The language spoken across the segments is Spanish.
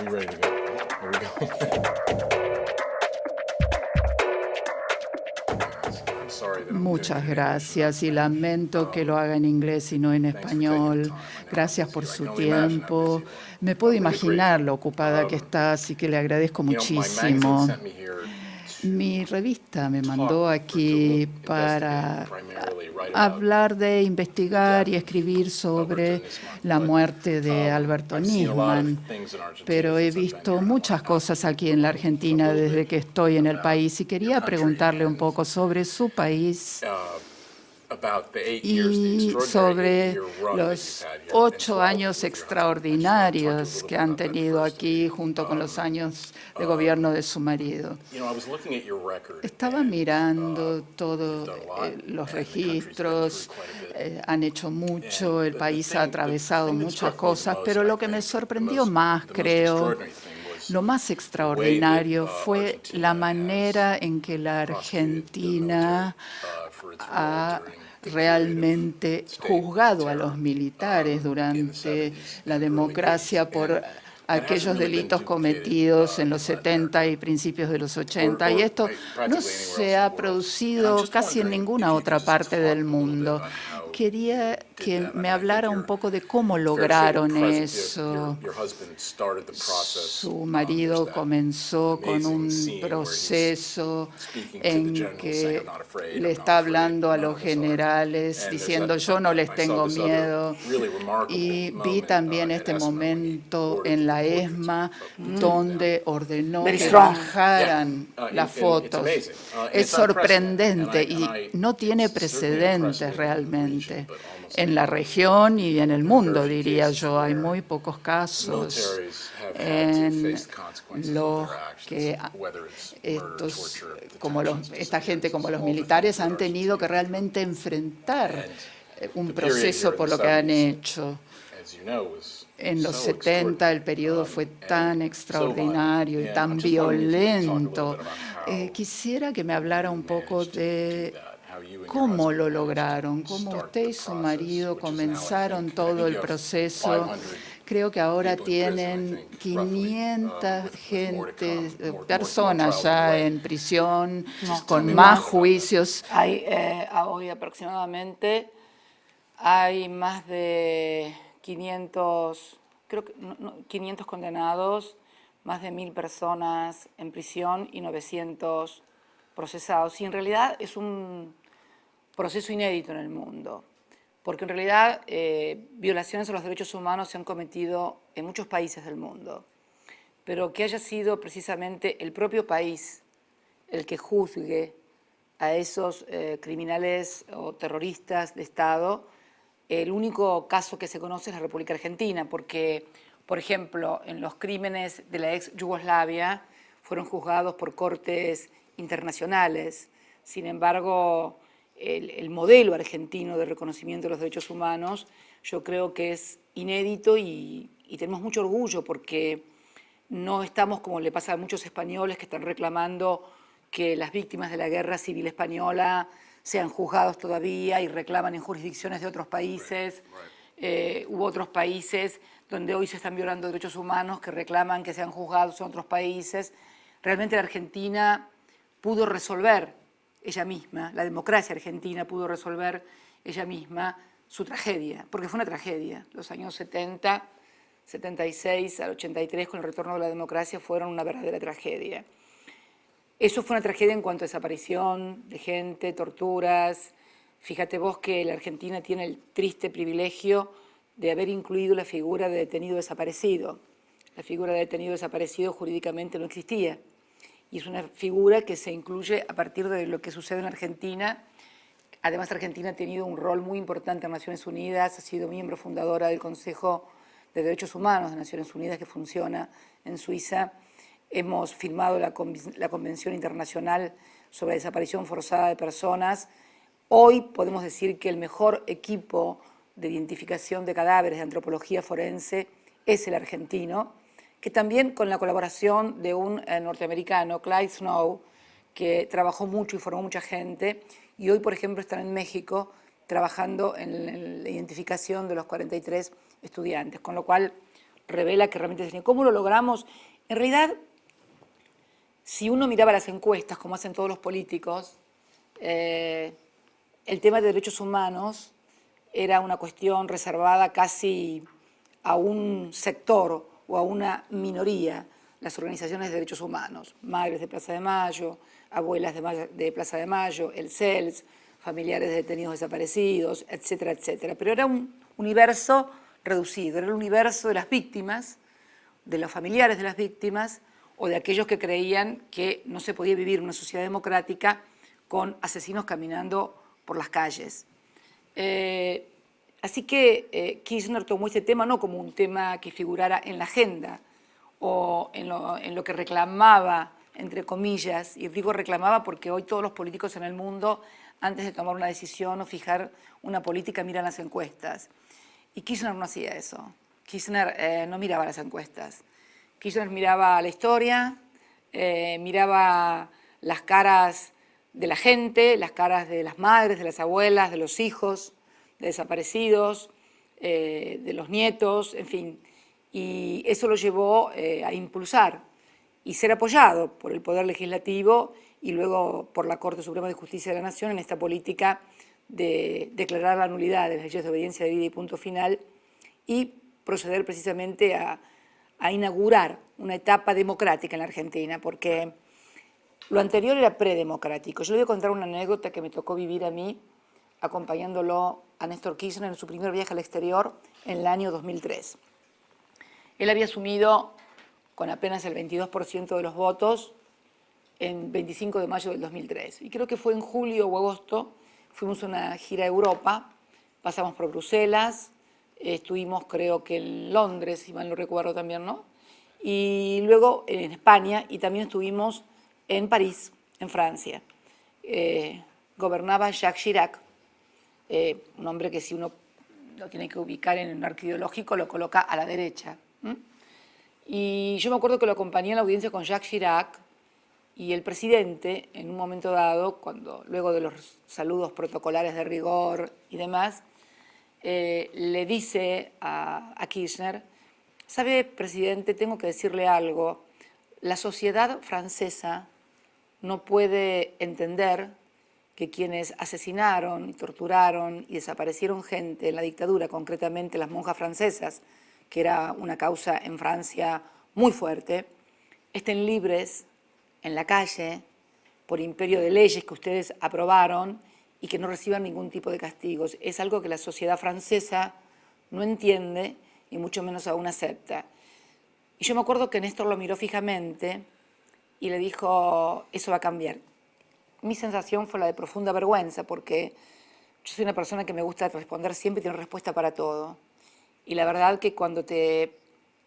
You ready to go? Here we go. I'm sorry that I'm doing Muchas it in English and gracias y not lamento que lo haga en inglés y no en Thanks for taking the español. time. I know how Gracias busy por you are. I su can only imagine how busy tiempo. you are. Me puedo Really imaginar grateful. lo ocupada que está, así que le agradezco My magazine muchísimo. sent me here Mi revista me to mandó talk or aquí investigate para primarily, write about hablar de the investigar death y of escribir sobre Alberto Nisman. la But muerte de Alberto I've seen a lot of Nisman, things in Argentina pero he since I've been visto here, and I want muchas to ask cosas you aquí en la a Argentina little desde bit que estoy en el about país y your quería country preguntarle un and poco sobre su país about the 8 years, the y extraordinary sobre 8-year run that los you've had here, and 8 12 años with your husband. I just want to talk to you a extraordinarios little que bit han about that tenido first. aquí junto con los años de gobierno de su marido. You know, I was looking at your record, Estaba and mirando you've todos done a lot, los and the country's been through registros, quite a bit. han hecho mucho, el The país ha atravesado thing that muchas struck me the cosas, most, pero I lo que me think, sorprendió más, the most creo, extraordinary thing was lo más the way that extraordinario fue la Argentina manera en que la prosecuted the military Argentina for its role ha during the period realmente of state juzgado a terror los militares in the durante 70s la and early 80s. democracia por And that hasn't aquellos really been delitos duplicated cometidos en los in Latin 70 y America principios de los or 80. Y esto no practically anywhere else se in the ha world. And I'm producido just casi en wondering ninguna if you could otra just parte talk del a little bit mundo. about how Quería you did que that. I me mean, I think hablara un poco de cómo lograron eso. your husband started the process. Su There's marido that comenzó con amazing un scene where he's proceso speaking to the en generals saying, que "I'm not afraid, le I'm not está afraid, hablando a none los of us are." generales And there's diciendo yo no les I saw tengo this other miedo. really remarkable Y vi moment también at este ESMA when he momento ordered en the la portraits ESMA of Putin donde down. ordenó Very que strong. bajaran las And it's fotos. amazing. And Es it's unprecedented. sorprendente y no tiene It's certainly precedentes unprecedented in the region, realmente. but almost En la región y en el there are mundo, very few diría cases yo, hay where muy pocos casos militaries have had to en face the consequences of los their actions, que whether it's murder, estos, torture, como detentions, esta gente, como los all the things militares, that han tenido que Argentina realmente enfrentar un the period proceso here in por the lo que han 70s, hecho. as you know, was En los so 70 el extraordinary, periodo fue and tan so extraordinario y violent. And tan I'm just wondering if you could talk a little violento. bit about how Quisiera que me hablara un you poco managed to do de that, how you and your cómo husband lo managed to lograron, cómo start usted the y su process, marido which is now, comenzaron I todo think el you have proceso. 500 Creo que ahora people in prison, I tienen think, roughly, 500 with more to come, more personas trials ya underway. en prisión, Just con tell me a más little bit about that. juicios. Hay hoy aproximadamente hay más de 500, creo que 500 condenados, más de 1000 personas en prisión y 900 procesados. Y en realidad es un proceso inédito en el mundo, porque en realidad violaciones a los derechos humanos se han cometido en muchos países del mundo, pero que haya sido precisamente el propio país el que juzgue a esos criminales o terroristas de Estado. El único caso que se conoce es la República Argentina, porque, por ejemplo, en los crímenes de la ex Yugoslavia fueron juzgados por cortes internacionales. Sin embargo, el modelo argentino de reconocimiento de los derechos humanos yo creo que es inédito y tenemos mucho orgullo porque no estamos como le pasa a muchos españoles que están reclamando que las víctimas de la guerra civil española sean juzgados todavía y reclaman en jurisdicciones de otros países. Hubo otros países donde hoy se están violando derechos humanos que reclaman que sean juzgados en otros países. Realmente la Argentina pudo resolver ella misma, la democracia argentina pudo resolver ella misma su tragedia, porque fue una tragedia. Los años 70, 76 al 83, con el retorno de la democracia, fueron una verdadera tragedia. Eso fue una tragedia en cuanto a desaparición de gente, torturas. Fíjate vos que la Argentina tiene el triste privilegio de haber incluido la figura de detenido desaparecido. La figura de detenido desaparecido jurídicamente no existía. Y es una figura que se incluye a partir de lo que sucede en Argentina. Además, Argentina ha tenido un rol muy importante en Naciones Unidas, ha sido miembro fundadora del Consejo de Derechos Humanos de Naciones Unidas, que funciona en Suiza. Hemos firmado la Convención Internacional sobre Desaparición Forzada de Personas. Hoy podemos decir que el mejor equipo de identificación de cadáveres de antropología forense es el argentino, que también con la colaboración de un norteamericano, Clyde Snow, que trabajó mucho y formó mucha gente, y hoy, por ejemplo, están en México trabajando en la identificación de los 43 estudiantes, con lo cual revela que realmente tenía. ¿Cómo lo logramos? En realidad, si uno miraba las encuestas, como hacen todos los políticos, el tema de derechos humanos era una cuestión reservada casi a un sector o a una minoría, las organizaciones de derechos humanos, Madres de Plaza de Mayo, Abuelas de Plaza de Mayo, el CELS, familiares de detenidos desaparecidos, etcétera, etcétera. Pero era un universo reducido, era el universo de las víctimas, de los familiares de las víctimas o de aquellos que creían que no se podía vivir una sociedad democrática con asesinos caminando por las calles. Así que Kirchner tomó este tema no como un tema que figurara en la agenda o en lo que reclamaba, entre comillas, y digo reclamaba porque hoy todos los políticos en el mundo, antes de tomar una decisión o fijar una política, miran las encuestas. Y Kirchner no hacía eso. Kirchner no miraba las encuestas. Kirchner miraba la historia, miraba las caras de la gente, las caras de las madres, de las abuelas, de los hijos, de desaparecidos, de los nietos, en fin. Y eso lo llevó a impulsar y ser apoyado por el Poder Legislativo y luego por la Corte Suprema de Justicia de la Nación en esta política de declarar la nulidad de las leyes de obediencia debida y punto final y proceder precisamente a inaugurar una etapa democrática en la Argentina, porque lo anterior era predemocrático. Yo le voy a contar una anécdota que me tocó vivir a mí acompañándolo a Néstor Kirchner en su primer viaje al exterior en el año 2003. Él había asumido con apenas el 22% de los votos en 25 de mayo del 2003. Y creo que fue en julio o agosto, fuimos a una gira a Europa, pasamos por Bruselas, estuvimos creo que en Londres, si mal no recuerdo también, ¿no? Y luego en España y también estuvimos en París, en Francia. Gobernaba Jacques Chirac, un hombre que si uno lo tiene que ubicar en un arco ideológico lo coloca a la derecha. Y yo me acuerdo que lo acompañé en la audiencia con Jacques Chirac y el presidente, en un momento dado, luego de los saludos protocolares de rigor y demás, le dice a Kirchner: ¿sabe, presidente, tengo que decirle algo? La sociedad francesa no puede entender que quienes asesinaron, torturaron y desaparecieron gente en la dictadura, concretamente las monjas francesas, que era una causa en Francia muy fuerte, estén libres en la calle por imperio de leyes que ustedes aprobaron y que no reciban ningún tipo de castigos. Es algo que la sociedad francesa no entiende y mucho menos aún acepta. Y yo me acuerdo que Néstor lo miró fijamente y le dijo: eso va a cambiar. Mi sensación fue la de profunda vergüenza, porque yo soy una persona que me gusta responder siempre y tener respuesta para todo. Y la verdad que cuando te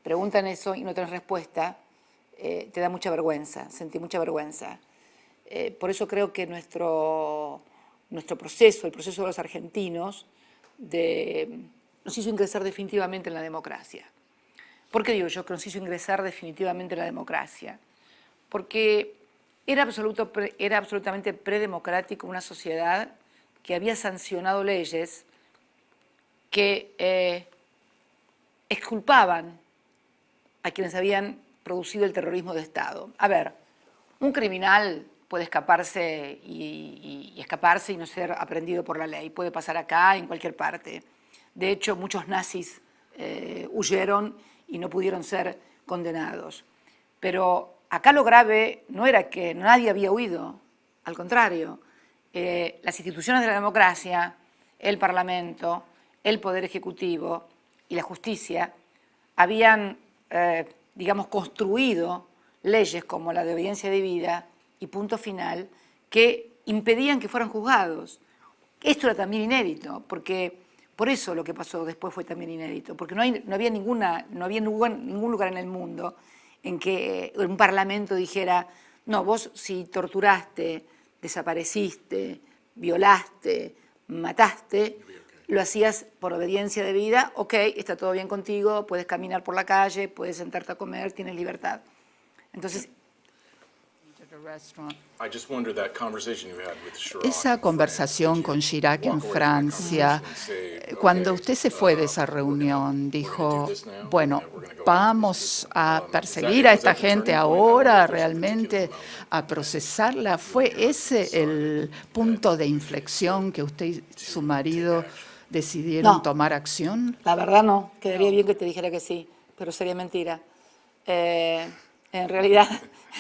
preguntan eso y no tienes respuesta, te da mucha vergüenza, sentí mucha vergüenza. Por eso creo que nuestro proceso, el proceso de los argentinos, nos hizo ingresar definitivamente en la democracia. ¿Por qué digo yo que nos hizo ingresar definitivamente en la democracia? Porque era absolutamente predemocrático una sociedad que había sancionado leyes que exculpaban a quienes habían producido el terrorismo de Estado. A ver, un criminal puede escaparse y escaparse y no ser aprendido por la ley. Puede pasar acá, en cualquier parte. De hecho, muchos nazis huyeron y no pudieron ser condenados. Pero acá lo grave no era que nadie había huido, al contrario. Las instituciones de la democracia, el Parlamento, el Poder Ejecutivo y la justicia habían, digamos, construido leyes como la de obediencia debida y punto final que impedían que fueran juzgados. Esto era también inédito, porque por eso lo que pasó después fue también inédito, porque no había ningún lugar en el mundo en que un parlamento dijera: no, vos si torturaste, desapareciste, violaste, mataste, lo hacías por obediencia debida, ok, está todo bien contigo, puedes caminar por la calle, puedes sentarte a comer, tienes libertad. Entonces, I just wonder that conversation you had with Chirac Esa in conversación France, con did you Chirac en walk away from that Francia, conversation and say, cuando "Okay, usted se fue de esa we're gonna reunión, do dijo, this now, bueno, we're gonna go after these vamos people." a Is that perseguir a was esta that the gente turning point? I wonder ahora, if there's a particular realmente moment a procesarla. ¿Fue ese el punto de inflexión que usted y su marido decidieron No. tomar acción? La verdad no, quedaría bien que te dijera que sí, pero sería mentira. En realidad,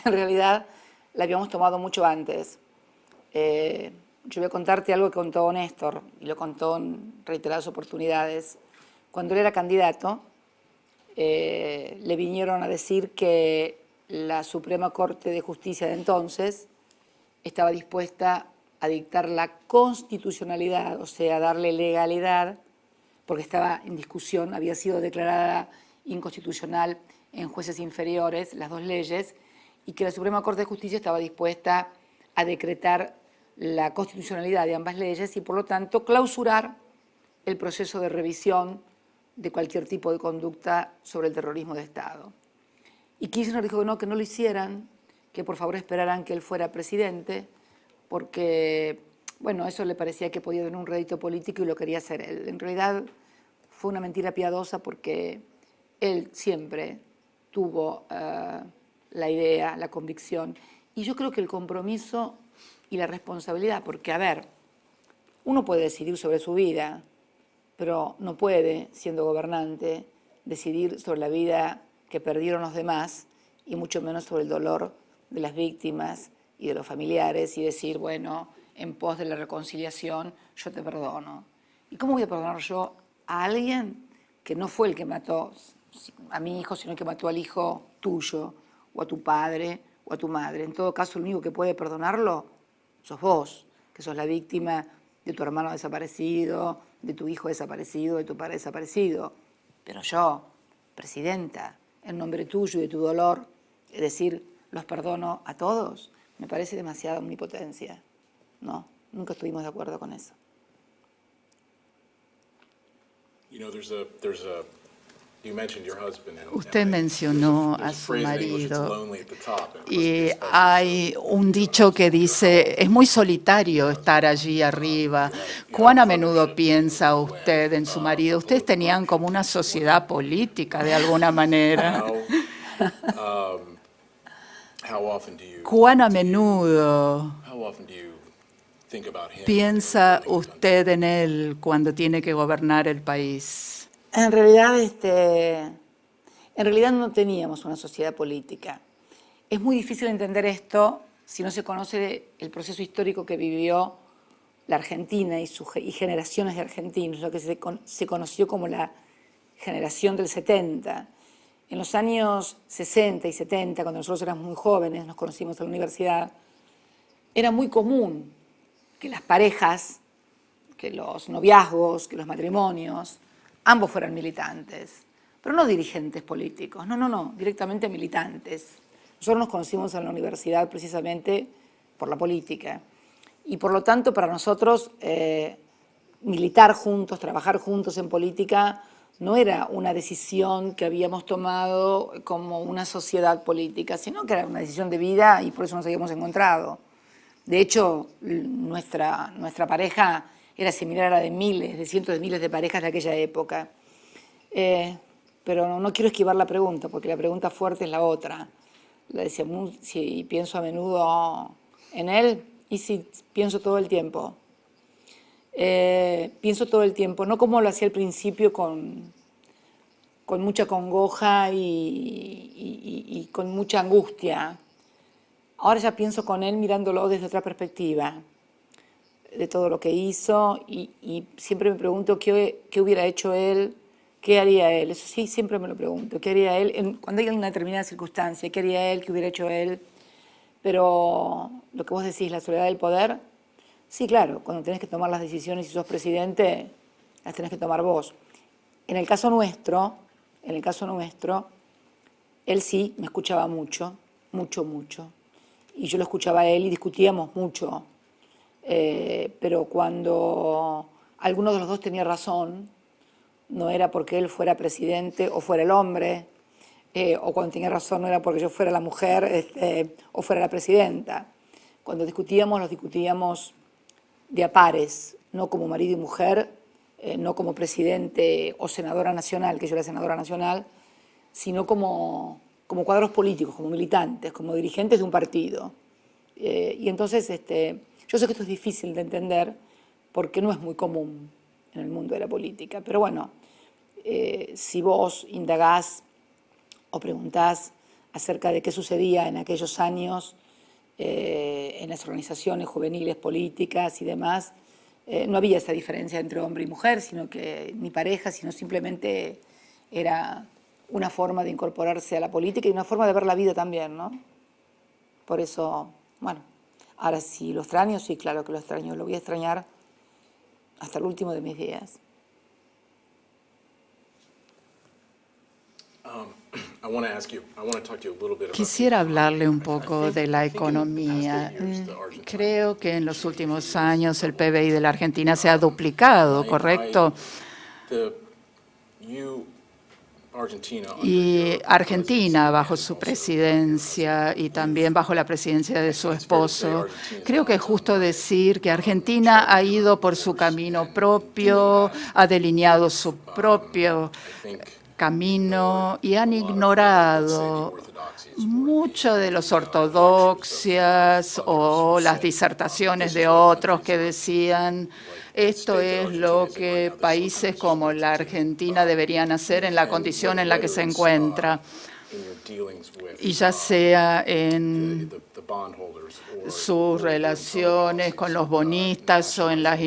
en realidad la habíamos tomado mucho antes. Yo voy a contarte algo que contó Néstor, y lo contó en reiteradas oportunidades. Cuando él era candidato, le vinieron a decir que la Suprema Corte de Justicia de entonces estaba dispuesta a dictar la constitucionalidad, o sea, darle legalidad, porque estaba en discusión, había sido declarada inconstitucional en jueces inferiores las dos leyes, y que la Suprema Corte de Justicia estaba dispuesta a decretar la constitucionalidad de ambas leyes y, por lo tanto, clausurar el proceso de revisión de cualquier tipo de conducta sobre el terrorismo de Estado. Y Kirchner dijo que no lo hicieran, que por favor esperaran que él fuera presidente, porque, bueno, eso le parecía que podía tener un rédito político y lo quería hacer él. En realidad fue una mentira piadosa porque él siempre tuvo la idea, la convicción, y yo creo que el compromiso y la responsabilidad, porque, a ver, uno puede decidir sobre su vida, pero no puede, siendo gobernante, decidir sobre la vida que perdieron los demás y mucho menos sobre el dolor de las víctimas y de los familiares y decir, bueno, en pos de la reconciliación, yo te perdono. ¿Y cómo voy a perdonar yo a alguien que no fue el que mató a mi hijo, sino que mató al hijo tuyo, o a tu padre, o a tu madre? En todo caso, el único que puede perdonarlo sos vos, que sos la víctima de tu hermano desaparecido, de tu hijo desaparecido, de tu padre desaparecido. Pero yo, presidenta, en nombre tuyo y de tu dolor, es decir, los perdono a todos, me parece demasiada omnipotencia. No, nunca estuvimos de acuerdo con eso. You know, you mentioned your husband, and Usted mencionó there's a su phrase in English, it's marido lonely at the top, and it must be y especially hay so un dicho que dice, es muy solitario estar allí arriba. ¿Cuán a menudo piensa usted en su marido? Ustedes tenían como una sociedad política de alguna manera. How often do you ¿Cuán a menudo think about him piensa when you're building usted en él cuando tiene que gobernar el país? En realidad no teníamos una sociedad política. Es muy difícil entender esto si no se conoce el proceso histórico que vivió la Argentina y generaciones de argentinos, lo que se conoció como la generación del 70. En los años 60 y 70, cuando nosotros éramos muy jóvenes, nos conocimos en la universidad, era muy común que las parejas, que los noviazgos, que los matrimonios, ambos fueran militantes, pero no dirigentes políticos, no, directamente militantes. Nosotros nos conocimos en la universidad precisamente por la política y por lo tanto para nosotros militar juntos, trabajar juntos en política no era una decisión que habíamos tomado como una sociedad política, sino que era una decisión de vida y por eso nos habíamos encontrado. De hecho, nuestra pareja era similar a la de miles, de cientos de miles de parejas de aquella época. Pero no quiero esquivar la pregunta, porque la pregunta fuerte es la otra. La decía, si pienso a menudo en él, y sí, pienso todo el tiempo. Pienso todo el tiempo, no como lo hacía al principio con mucha congoja y con mucha angustia. Ahora ya pienso con él mirándolo desde otra perspectiva, de todo lo que hizo y siempre me pregunto qué hubiera hecho él, qué haría él. Eso sí, siempre me lo pregunto, qué haría él cuando hay una determinada circunstancia, qué haría él, qué hubiera hecho él. Pero lo que vos decís, la soledad del poder, sí, claro, cuando tenés que tomar las decisiones y sos presidente, las tenés que tomar vos. En el caso nuestro, él sí me escuchaba mucho, y yo lo escuchaba a él y discutíamos mucho. Pero cuando alguno de los dos tenía razón, no era porque él fuera presidente o fuera el hombre, o cuando tenía razón no era porque yo fuera la mujer o fuera la presidenta. Cuando discutíamos, los discutíamos de a pares, no como marido y mujer, no como presidente o senadora nacional, que yo era senadora nacional, sino como cuadros políticos, como militantes, como dirigentes de un partido. Y entonces, yo sé que esto es difícil de entender porque no es muy común en el mundo de la política, pero bueno, si vos indagás o preguntás acerca de qué sucedía en aquellos años en las organizaciones juveniles políticas y demás, no había esa diferencia entre hombre y mujer, sino que ni pareja, sino simplemente era una forma de incorporarse a la política y una forma de ver la vida también, ¿no? Por eso, bueno, ahora sí lo extraño, sí, claro que lo extraño, lo voy a extrañar hasta el último de mis días. Quisiera hablarle un poco de la economía. Creo que en los últimos años el PBI de la Argentina se ha duplicado, ¿correcto? Y Argentina, bajo su presidencia y también bajo la presidencia de su esposo, creo que es justo decir que Argentina ha ido por su camino propio, ha delineado su propio camino y han ignorado mucho de las ortodoxias o las disertaciones de otros que decían esto es lo que países como la Argentina deberían hacer en la condición en la que se encuentra, y ya sea en sus relaciones con los bonistas o en las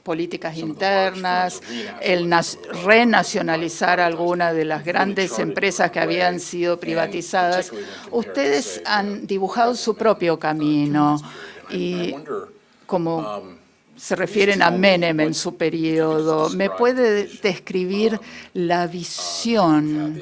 políticas internas, el renacionalizar algunas de las grandes empresas que habían sido privatizadas. Ustedes han dibujado su propio camino y como se refieren a Menem en su periodo, ¿me puede describir la visión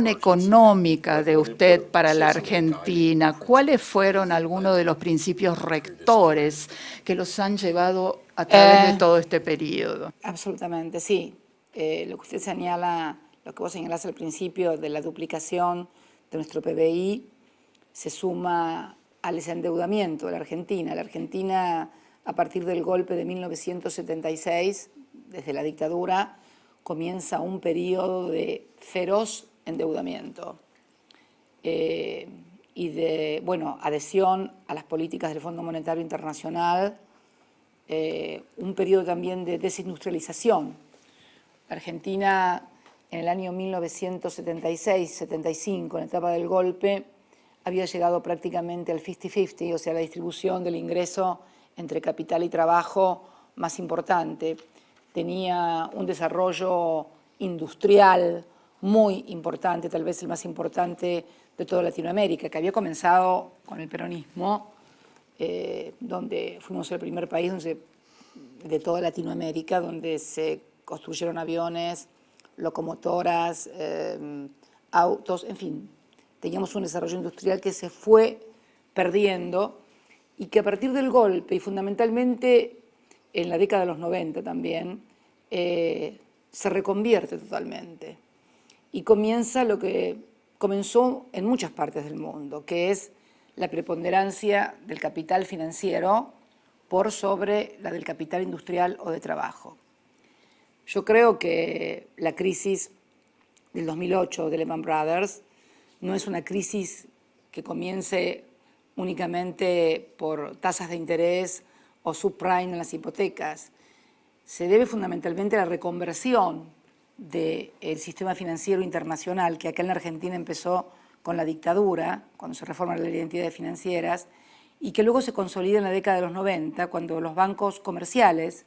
económica de usted para la Argentina? ¿Cuáles fueron algunos de los principios rectores que los han llevado a través de todo este periodo? Absolutamente, sí. Lo que usted señala, lo que vos señalás al principio de la duplicación de nuestro PBI, se suma al desendeudamiento de la Argentina. La Argentina, a partir del golpe de 1976, desde la dictadura, comienza un periodo de feroz endeudamiento y de, adhesión a las políticas del Fondo Monetario Internacional, un periodo también de desindustrialización. La Argentina, en el año 1976-75, en la etapa del golpe, había llegado prácticamente al 50-50, o sea, la distribución del ingreso entre capital y trabajo más importante. Tenía un desarrollo industrial muy importante, tal vez el más importante de toda Latinoamérica, que había comenzado con el peronismo, donde fuimos el primer país de toda Latinoamérica donde se construyeron aviones, locomotoras, autos, en fin. Teníamos un desarrollo industrial que se fue perdiendo y que a partir del golpe y fundamentalmente en la década de los 90 también, se reconvierte totalmente y comienza lo que comenzó en muchas partes del mundo, que es la preponderancia del capital financiero por sobre la del capital industrial o de trabajo. Yo creo que la crisis del 2008 de Lehman Brothers no es una crisis que comience únicamente por tasas de interés o subprime en las hipotecas. Se debe fundamentalmente a la reconversión del sistema financiero internacional, que acá en la Argentina empezó con la dictadura, cuando se reforman las identidades financieras, y que luego se consolida en la década de los 90, cuando los bancos comerciales,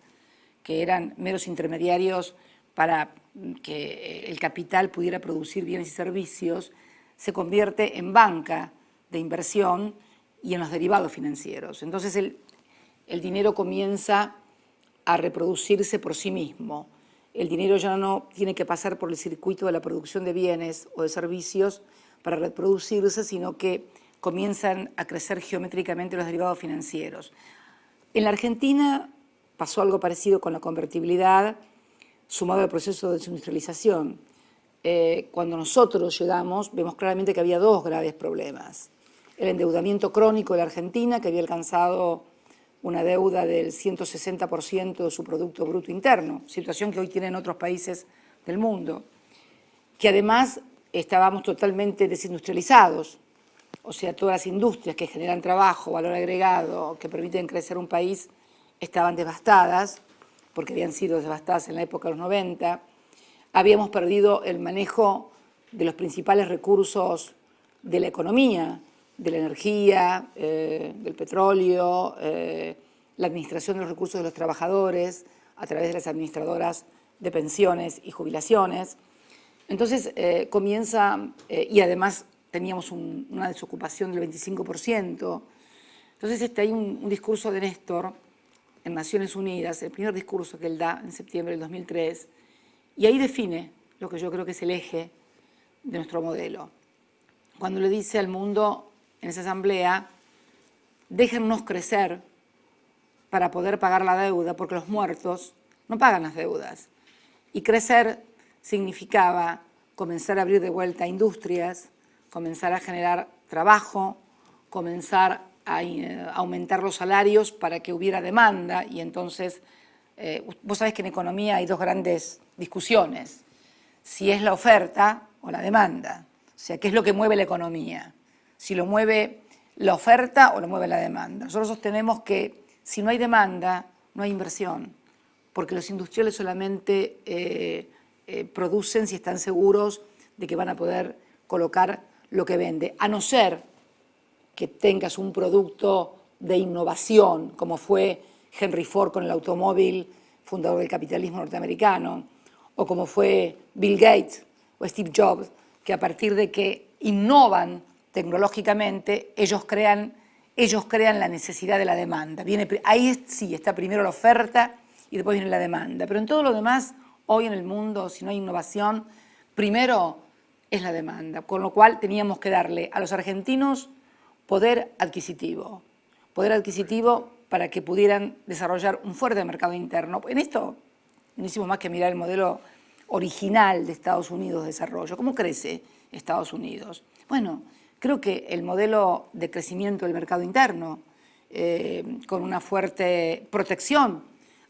que eran meros intermediarios para que el capital pudiera producir bienes y servicios, se convierte en banca de inversión y en los derivados financieros. Entonces el dinero comienza a reproducirse por sí mismo. El dinero ya no tiene que pasar por el circuito de la producción de bienes o de servicios para reproducirse, sino que comienzan a crecer geométricamente los derivados financieros. En la Argentina pasó algo parecido con la convertibilidad, sumado al proceso de desindustrialización. cuando nosotros llegamos, vemos claramente que había dos graves problemas. El endeudamiento crónico de la Argentina, que había alcanzado una deuda del 160% de su Producto Bruto Interno, situación que hoy tienen otros países del mundo, que además estábamos totalmente desindustrializados, o sea, todas las industrias que generan trabajo, valor agregado, que permiten crecer un país, estaban devastadas, porque habían sido devastadas en la época de los 90. Habíamos perdido el manejo de los principales recursos de la economía, de la energía, del petróleo, la administración de los recursos de los trabajadores a través de las administradoras de pensiones y jubilaciones. Entonces comienza, y además teníamos una desocupación del 25%. Entonces hay un discurso de Néstor en Naciones Unidas, el primer discurso que él da en septiembre del 2003, y ahí define lo que yo creo que es el eje de nuestro modelo. Cuando le dice al mundo en esa asamblea, déjennos crecer para poder pagar la deuda, porque los muertos no pagan las deudas. Y crecer significaba comenzar a abrir de vuelta industrias, comenzar a generar trabajo, comenzar a aumentar los salarios para que hubiera demanda, y entonces, vos sabés que en economía hay dos grandes discusiones, si es la oferta o la demanda, o sea, qué es lo que mueve la economía, si lo mueve la oferta o lo mueve la demanda. Nosotros sostenemos que si no hay demanda, no hay inversión, porque los industriales solamente producen si están seguros de que van a poder colocar lo que vende, a no ser que tengas un producto de innovación, como fue Henry Ford con el automóvil, fundador del capitalismo norteamericano, o como fue Bill Gates o Steve Jobs, que a partir de que innovan tecnológicamente, ellos crean la necesidad de la demanda. Ahí sí está primero la oferta y después viene la demanda. Pero en todo lo demás, hoy en el mundo, si no hay innovación, primero es la demanda. Con lo cual teníamos que darle a los argentinos poder adquisitivo para que pudieran desarrollar un fuerte mercado interno. En esto no hicimos más que mirar el modelo original de Estados Unidos de desarrollo. ¿Cómo crece Estados Unidos? Bueno, creo que el modelo de crecimiento del mercado interno, con una fuerte protección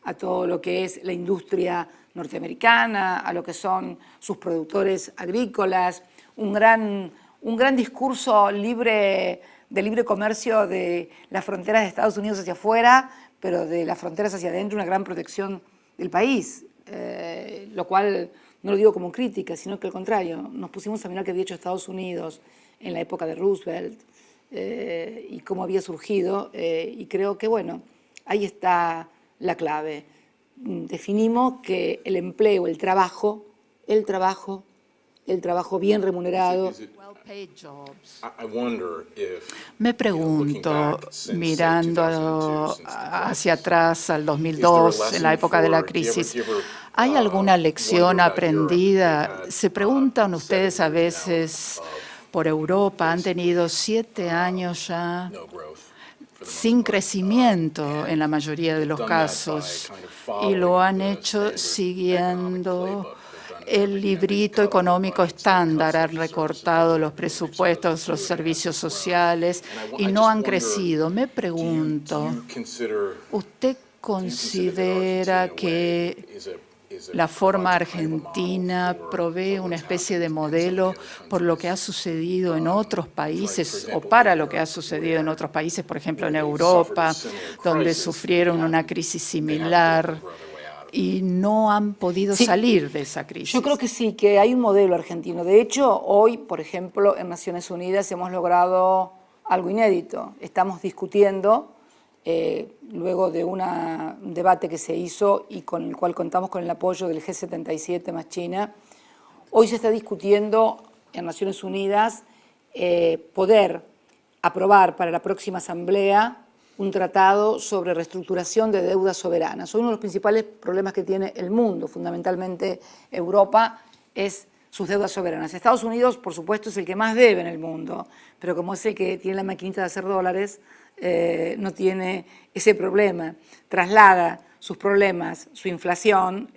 a todo lo que es la industria norteamericana, a lo que son sus productores agrícolas, un gran discurso de libre comercio de las fronteras de Estados Unidos hacia afuera, pero de las fronteras hacia adentro una gran protección del país, lo cual no lo digo como crítica, sino que al contrario, nos pusimos a mirar qué había hecho Estados Unidos en la época de Roosevelt y cómo había surgido, y creo que, bueno, ahí está la clave. Definimos que el empleo, el trabajo bien remunerado. Me pregunto, mirando hacia atrás al 2002, en la época de la crisis, ¿hay alguna lección aprendida? Se preguntan ustedes a veces por Europa, han tenido 7 años ya sin crecimiento en la mayoría de los casos y lo han hecho siguiendo el librito económico estándar, han recortado los presupuestos, los servicios sociales y no han crecido. Me pregunto, ¿usted considera que la forma argentina provee una especie de modelo por lo que ha sucedido en otros países o para lo que ha sucedido en otros países, por ejemplo en Europa, donde sufrieron una crisis similar y no han podido salir de esa crisis? Yo creo que sí, que hay un modelo argentino. De hecho, hoy, por ejemplo, en Naciones Unidas hemos logrado algo inédito. Estamos discutiendo, luego de un debate que se hizo y con el cual contamos con el apoyo del G77 más China, hoy se está discutiendo en Naciones Unidas poder aprobar para la próxima asamblea un tratado sobre reestructuración de deudas soberanas. Hoy uno de los principales problemas que tiene el mundo, fundamentalmente Europa, es sus deudas soberanas. Estados Unidos, por supuesto, es el que más debe en el mundo, pero como es el que tiene la maquinita de hacer dólares, no tiene ese problema. Traslada sus problemas, su inflación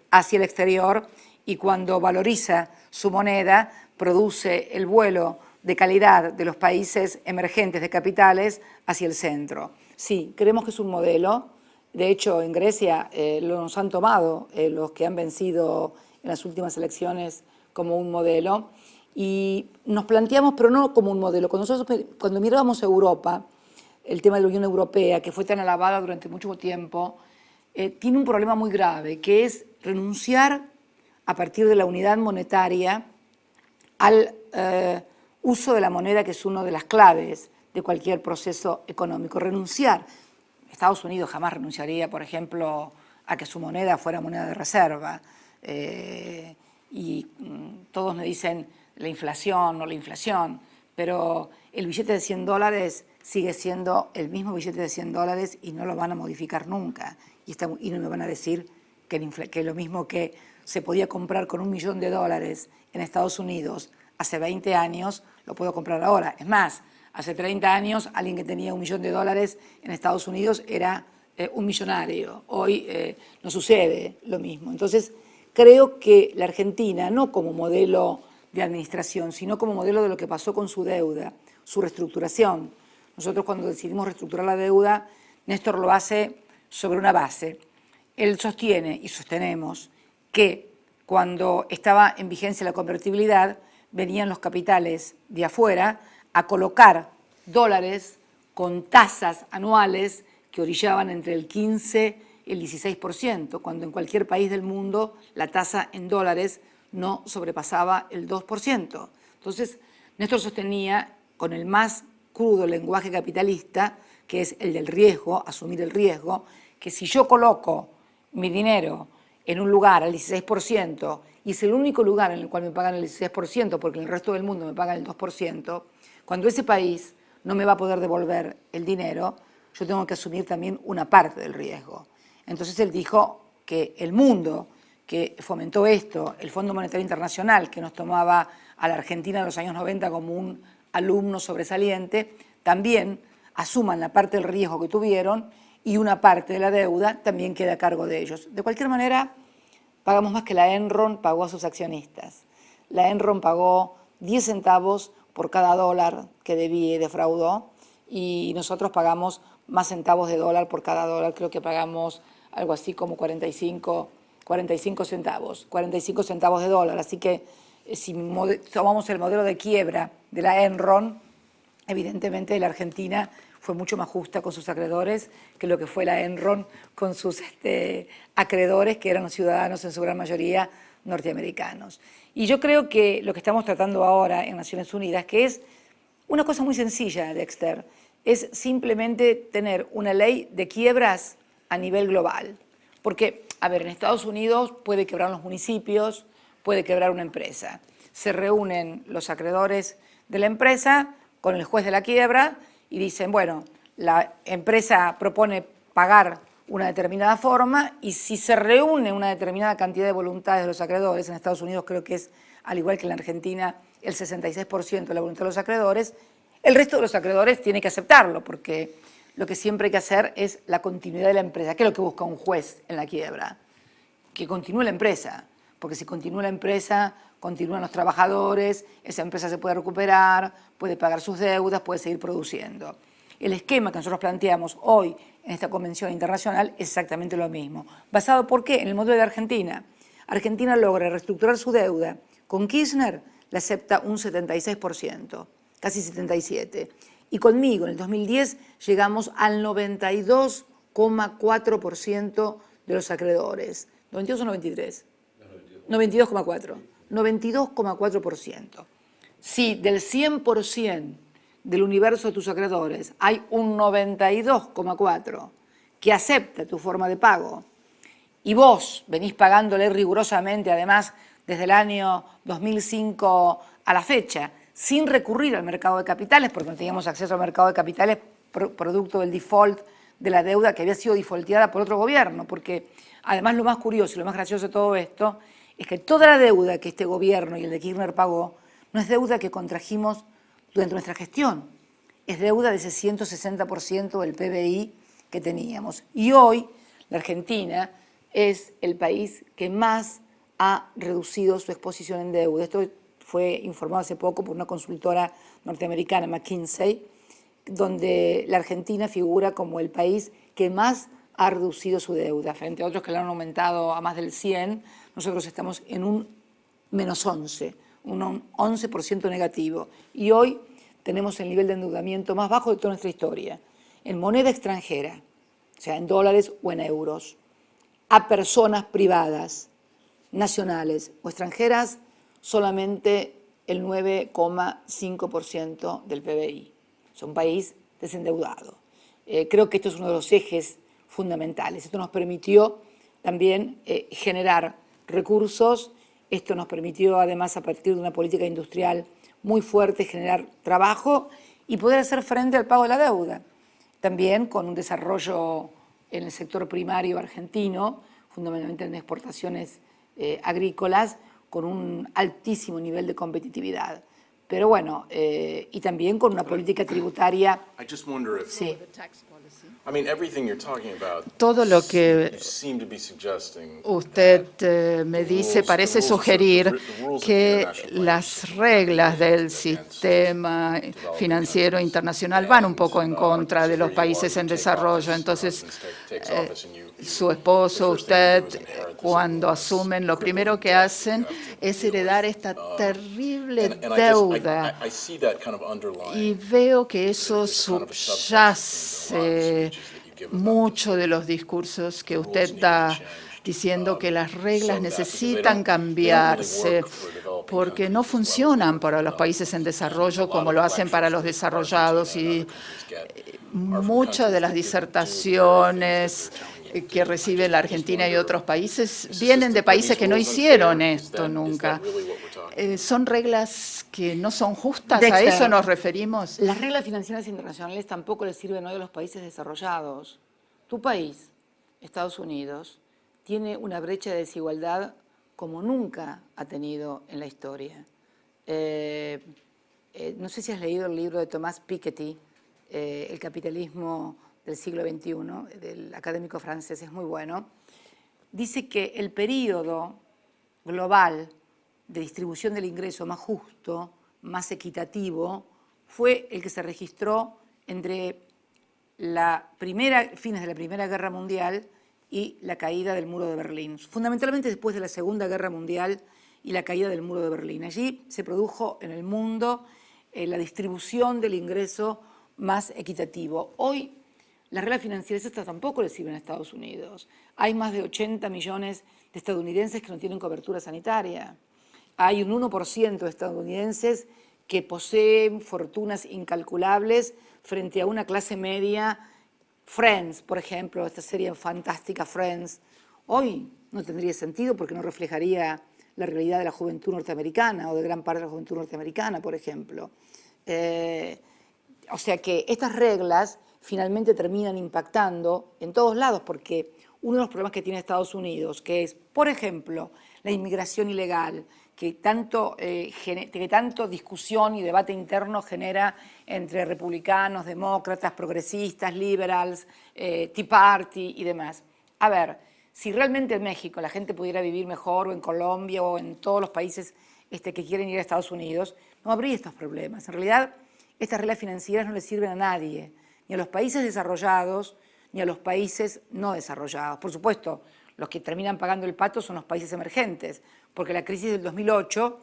hacia el exterior y cuando valoriza su moneda, produce el vuelo de calidad de los países emergentes de capitales hacia el centro. Sí, creemos que es un modelo. De hecho, en Grecia nos han tomado los que han vencido en las últimas elecciones como un modelo. Y nos planteamos, pero no como un modelo. Cuando mirábamos a Europa, el tema de la Unión Europea, que fue tan alabada durante mucho tiempo, tiene un problema muy grave, que es renunciar a partir de la unidad monetaria al uso de la moneda, que es una de las claves de cualquier proceso económico. Renunciar. Estados Unidos jamás renunciaría, por ejemplo, a que su moneda fuera moneda de reserva. Todos me dicen la inflación, no la inflación, pero el billete de $100 sigue siendo el mismo billete de $100 y no lo van a modificar nunca. Y no me van a decir que lo mismo que se podía comprar con $1 millón en Estados Unidos hace 20 años, lo puedo comprar ahora. Es más, hace 30 años alguien que tenía $1 millón en Estados Unidos era un millonario. Hoy no sucede lo mismo. Entonces, creo que la Argentina, no como modelo de administración, sino como modelo de lo que pasó con su deuda, su reestructuración. Nosotros cuando decidimos reestructurar la deuda, Néstor lo hace sobre una base. Él sostiene y sostenemos que cuando estaba en vigencia la convertibilidad, venían los capitales de afuera a colocar dólares con tasas anuales que orillaban entre el 15 y el 16%, cuando en cualquier país del mundo la tasa en dólares no sobrepasaba el 2%. Entonces, Néstor sostenía con el más crudo lenguaje capitalista, que es el del riesgo, asumir el riesgo, que si yo coloco mi dinero en un lugar al 16% y es el único lugar en el cual me pagan el 16% porque en el resto del mundo me pagan el 2%, cuando ese país no me va a poder devolver el dinero, yo tengo que asumir también una parte del riesgo. Entonces él dijo que el mundo que fomentó esto, el Fondo Monetario Internacional, que nos tomaba a la Argentina en los años 90 como un alumno sobresaliente, también asuman la parte del riesgo que tuvieron y una parte de la deuda también queda a cargo de ellos. De cualquier manera, pagamos más que la Enron pagó a sus accionistas. La Enron pagó 10 centavos por cada dólar que debía y defraudó y nosotros pagamos más centavos de dólar por cada dólar. Creo que pagamos algo así como 45 centavos de dólar. Así que si tomamos el modelo de quiebra de la Enron, evidentemente la Argentina fue mucho más justa con sus acreedores que lo que fue la Enron con sus acreedores, que eran los ciudadanos en su gran mayoría norteamericanos. Y yo creo que lo que estamos tratando ahora en Naciones Unidas, que es una cosa muy sencilla, Dexter, es simplemente tener una ley de quiebras a nivel global. Porque, a ver, en Estados Unidos puede quebrar los municipios, puede quebrar una empresa. Se reúnen los acreedores de la empresa con el juez de la quiebra y dicen, bueno, la empresa propone pagar una determinada forma y si se reúne una determinada cantidad de voluntades de los acreedores, en Estados Unidos creo que es, al igual que en la Argentina, el 66% de la voluntad de los acreedores, el resto de los acreedores tiene que aceptarlo, porque lo que siempre hay que hacer es la continuidad de la empresa. ¿Qué es lo que busca un juez en la quiebra? Que continúe la empresa, porque si continúa la empresa, continúan los trabajadores, esa empresa se puede recuperar, puede pagar sus deudas, puede seguir produciendo. El esquema que nosotros planteamos hoy en esta convención internacional es exactamente lo mismo. ¿Basado por qué? En el modelo de Argentina. Argentina logra reestructurar su deuda. Con Kirchner la acepta un 76%, casi 77%. Y conmigo en el 2010 llegamos al 92,4% de los acreedores. ¿92 o 93? 92,4%. 92,4%. Si del 100% del universo de tus acreedores hay un 92,4% que acepta tu forma de pago y vos venís pagándole rigurosamente, además, desde el año 2005 a la fecha, sin recurrir al mercado de capitales, porque no teníamos acceso al mercado de capitales producto del default de la deuda que había sido defaulteada por otro gobierno, porque además lo más curioso y lo más gracioso de todo esto es que toda la deuda que este gobierno y el de Kirchner pagó no es deuda que contrajimos durante nuestra gestión, es deuda de ese 160% del PBI que teníamos. Y hoy la Argentina es el país que más ha reducido su exposición en deuda. Esto fue informado hace poco por una consultora norteamericana, McKinsey, donde la Argentina figura como el país que más ha reducido su deuda. Frente a otros que la han aumentado a más del 100, nosotros estamos en un menos 11, un 11% negativo. Y hoy tenemos el nivel de endeudamiento más bajo de toda nuestra historia, en moneda extranjera, o sea, en dólares o en euros, a personas privadas, nacionales o extranjeras, solamente el 9,5% del PBI. Es un país desendeudado. Creo que esto es uno de los ejes fundamentales. Esto nos permitió también generar recursos. Esto nos permitió, además, a partir de una política industrial muy fuerte, generar trabajo y poder hacer frente al pago de la deuda. También con un desarrollo en el sector primario argentino, fundamentalmente en exportaciones agrícolas, con un altísimo nivel de competitividad. Pero bueno, y también con una política tributaria. I just wonder if, Sí. I mean, everything you're talking about, Todo lo que you seem to be suggesting usted me dice parece sugerir que las reglas del sistema financiero internacional van un poco en contra de los países en desarrollo. Entonces, su esposo, usted, cuando asumen, lo primero que hacen es heredar esta terrible deuda. Y veo que eso subyace mucho de los discursos que usted da, diciendo que las reglas necesitan cambiarse porque no funcionan para los países en desarrollo como lo hacen para los desarrollados. Y muchas de las disertaciones que recibe la Argentina y otros países vienen de países que no hicieron esto nunca. ¿Son reglas que no son justas? ¿A eso nos referimos? Las reglas financieras internacionales tampoco les sirven hoy a los países desarrollados. Tu país, Estados Unidos, tiene una brecha de desigualdad como nunca ha tenido en la historia. No sé si has leído el libro de Thomas Piketty, El capitalismo del siglo XXI, del académico francés, es muy bueno. Dice que el periodo global de distribución del ingreso más justo, más equitativo, fue el que se registró entre fines de la Primera Guerra Mundial y la caída del Muro de Berlín. Fundamentalmente después de la Segunda Guerra Mundial y la caída del Muro de Berlín. Allí se produjo en el mundo la distribución del ingreso más equitativo. Hoy las reglas financieras estas tampoco le sirven a Estados Unidos. Hay más de 80 millones de estadounidenses que no tienen cobertura sanitaria. Hay un 1% de estadounidenses que poseen fortunas incalculables frente a una clase media. Friends, por ejemplo, esta serie fantástica Friends, hoy no tendría sentido porque no reflejaría la realidad de la juventud norteamericana o de gran parte de la juventud norteamericana, por ejemplo. O sea que estas reglas finalmente terminan impactando en todos lados porque uno de los problemas que tiene Estados Unidos, que es, por ejemplo, la inmigración ilegal, que tanto discusión y debate interno genera entre republicanos, demócratas, progresistas, liberals, Tea Party y demás. A ver, si realmente en México la gente pudiera vivir mejor, o en Colombia, o en todos los países que quieren ir a Estados Unidos, no habría estos problemas. En realidad, estas reglas financieras no les sirven a nadie, ni a los países desarrollados, ni a los países no desarrollados. Por supuesto, los que terminan pagando el pato son los países emergentes, porque la crisis del 2008,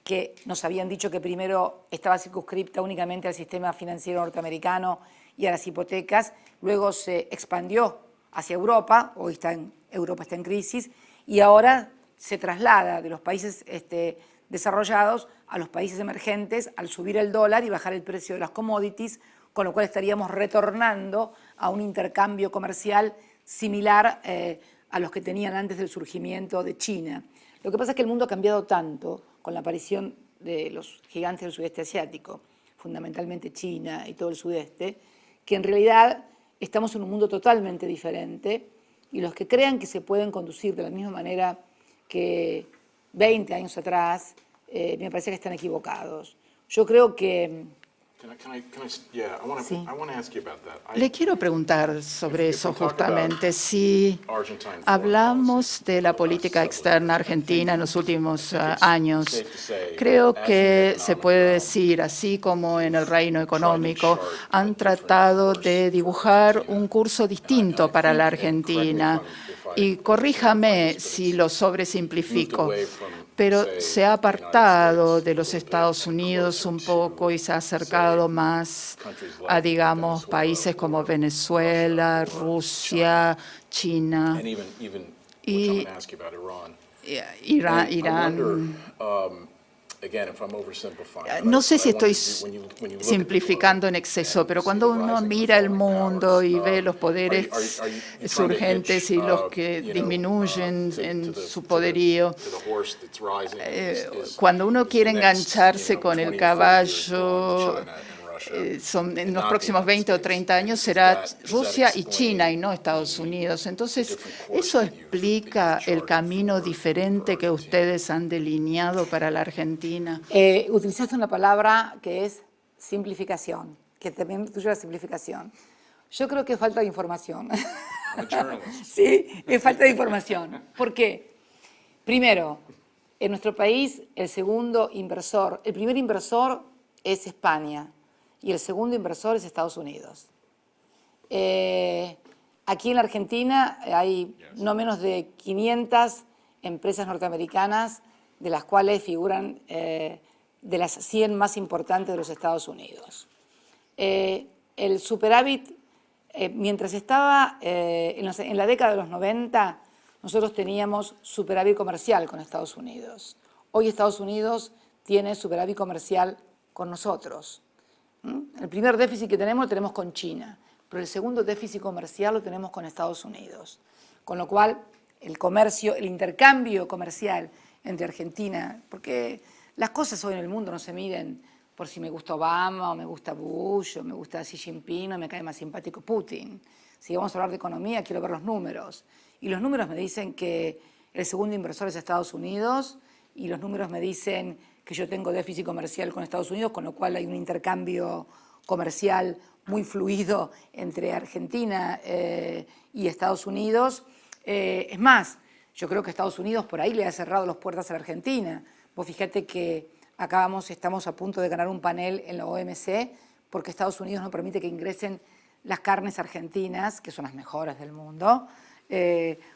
que nos habían dicho que primero estaba circunscripta únicamente al sistema financiero norteamericano y a las hipotecas, luego se expandió hacia Europa, hoy Europa está en crisis, y ahora se traslada de los países desarrollados a los países emergentes al subir el dólar y bajar el precio de las commodities, con lo cual estaríamos retornando a un intercambio comercial similar a los que tenían antes del surgimiento de China. Lo que pasa es que el mundo ha cambiado tanto con la aparición de los gigantes del sudeste asiático, fundamentalmente China y todo el sudeste, que en realidad estamos en un mundo totalmente diferente y los que crean que se pueden conducir de la misma manera que 20 años atrás, me parece que están equivocados. Yo creo que Yeah, Sí. I want to ask you about that. Le quiero preguntar sobre If eso we talk justamente. Si Argentine foreign hablamos de la policy política over the last several externa years, argentina en los últimos it's años, safe to say creo that as que the se economic puede realm decir, así como en el reino económico, chart han a tratado different de course dibujar for un curso And distinto I para la think, and correct me Argentina. if Y I'm corríjame oversimplifying this, si but lo moved sobresimplifico, away from, pero say, se ha the United apartado States de a los little bit Estados and Unidos closer un to, poco y se ha acercado say, más countries a, like digamos, Venezuela países como or Venezuela, Russia or Rusia, China and even which I'm y going to ask you about Iran. Irán. And I wonder, again, if I'm oversimplifying, No sé but si I estoy wonder, when you look at the simplificando world en exceso, and pero see cuando the uno rising and the mira el falling mundo powers, y ve los poderes are you trying to surgentes hitch, y los que you know, disminuyen to en the- su to the- poderío, to the horse that's rising is cuando uno the quiere next, engancharse you know, con el 20 or 40 years belong to caballo, China and Russia, en and los not the próximos United 20 o States? 30 años Does será that Rusia y China y explain no Estados the Unidos. Entonces, different course eso that explica el charted camino for diferente que Argentina? ustedes han delineado para la Argentina. Utilizaste una palabra que es simplificación, que también tuya la simplificación. Yo creo que es falta de información. I'm a journalist. Sí, es falta de información. ¿Por qué? Primero, en nuestro país el primer inversor es España y el segundo inversor es Estados Unidos. Aquí en la Argentina hay no menos de 500 empresas norteamericanas, de las cuales figuran de las 100 más importantes de los Estados Unidos. El superávit, mientras estaba en la década de los 90, nosotros teníamos superávit comercial con Estados Unidos. Hoy Estados Unidos tiene superávit comercial con nosotros. El primer déficit que tenemos lo tenemos con China, pero el segundo déficit comercial lo tenemos con Estados Unidos. Con lo cual, el intercambio comercial entre Argentina, porque las cosas hoy en el mundo no se miden por si me gusta Obama o me gusta Bush o me gusta Xi Jinping o me cae más simpático Putin. Si vamos a hablar de economía, quiero ver los números. Y los números me dicen que el segundo inversor es Estados Unidos y los números me dicen que yo tengo déficit comercial con Estados Unidos, con lo cual hay un intercambio comercial muy fluido entre Argentina y Estados Unidos. Es más, yo creo que Estados Unidos por ahí le ha cerrado las puertas a la Argentina. Vos fíjate que estamos a punto de ganar un panel en la OMC porque Estados Unidos no permite que ingresen las carnes argentinas, que son las mejores del mundo,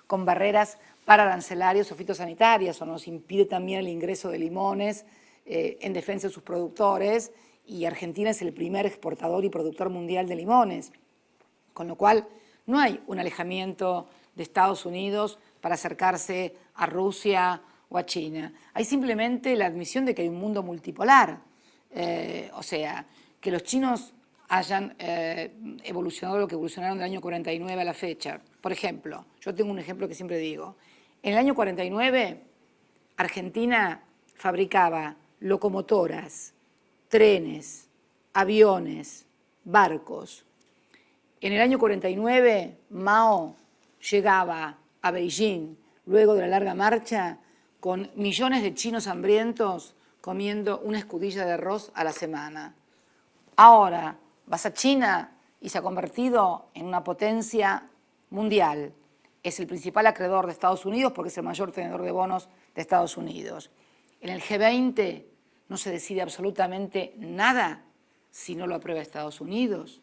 con barreras pararancelarias o fitosanitarias, o nos impide también el ingreso de limones en defensa de sus productores, y Argentina es el primer exportador y productor mundial de limones, con lo cual no hay un alejamiento de Estados Unidos para acercarse a Rusia o a China. Hay simplemente la admisión de que hay un mundo multipolar, o sea, que los chinos hayan evolucionado lo que evolucionaron del año 49 a la fecha. Por ejemplo, yo tengo un ejemplo que siempre digo. En el año 49, Argentina fabricaba locomotoras, trenes, aviones, barcos. En el año 49, Mao llegaba a Beijing, luego de la larga marcha, con millones de chinos hambrientos comiendo una escudilla de arroz a la semana. Ahora vas a China y se ha convertido en una potencia mundial. Es el principal acreedor de Estados Unidos porque es el mayor tenedor de bonos de Estados Unidos. En el G20 no se decide absolutamente nada si no lo aprueba Estados Unidos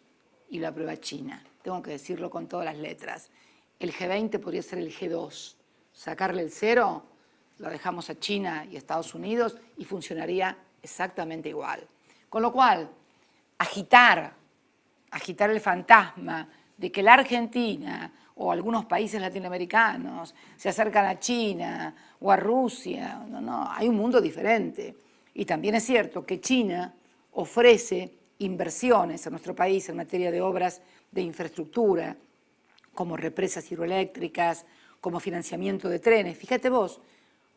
y lo aprueba China. Tengo que decirlo con todas las letras. El G20 podría ser el G2. Sacarle el cero, lo dejamos a China y Estados Unidos y funcionaría exactamente igual. Con lo cual, agitar el fantasma de que la Argentina o algunos países latinoamericanos se acercan a China o a Rusia, no, hay un mundo diferente. Y también es cierto que China ofrece inversiones a nuestro país en materia de obras de infraestructura, como represas hidroeléctricas, como financiamiento de trenes. Fíjate vos,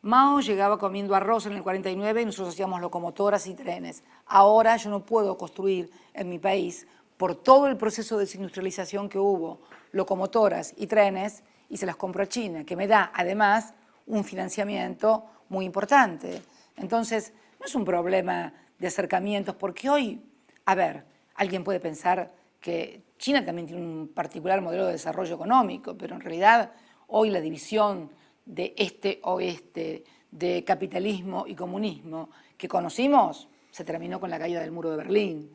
Mao llegaba comiendo arroz en el 49 y nosotros hacíamos locomotoras y trenes. Ahora yo no puedo construir en mi país, por todo el proceso de desindustrialización que hubo, locomotoras y trenes, y se las compro a China, que me da además un financiamiento muy importante. Entonces, no es un problema de acercamientos, porque hoy A ver, alguien puede pensar que China también tiene un particular modelo de desarrollo económico, pero en realidad hoy la división de este-oeste, de capitalismo y comunismo que conocimos, se terminó con la caída del muro de Berlín.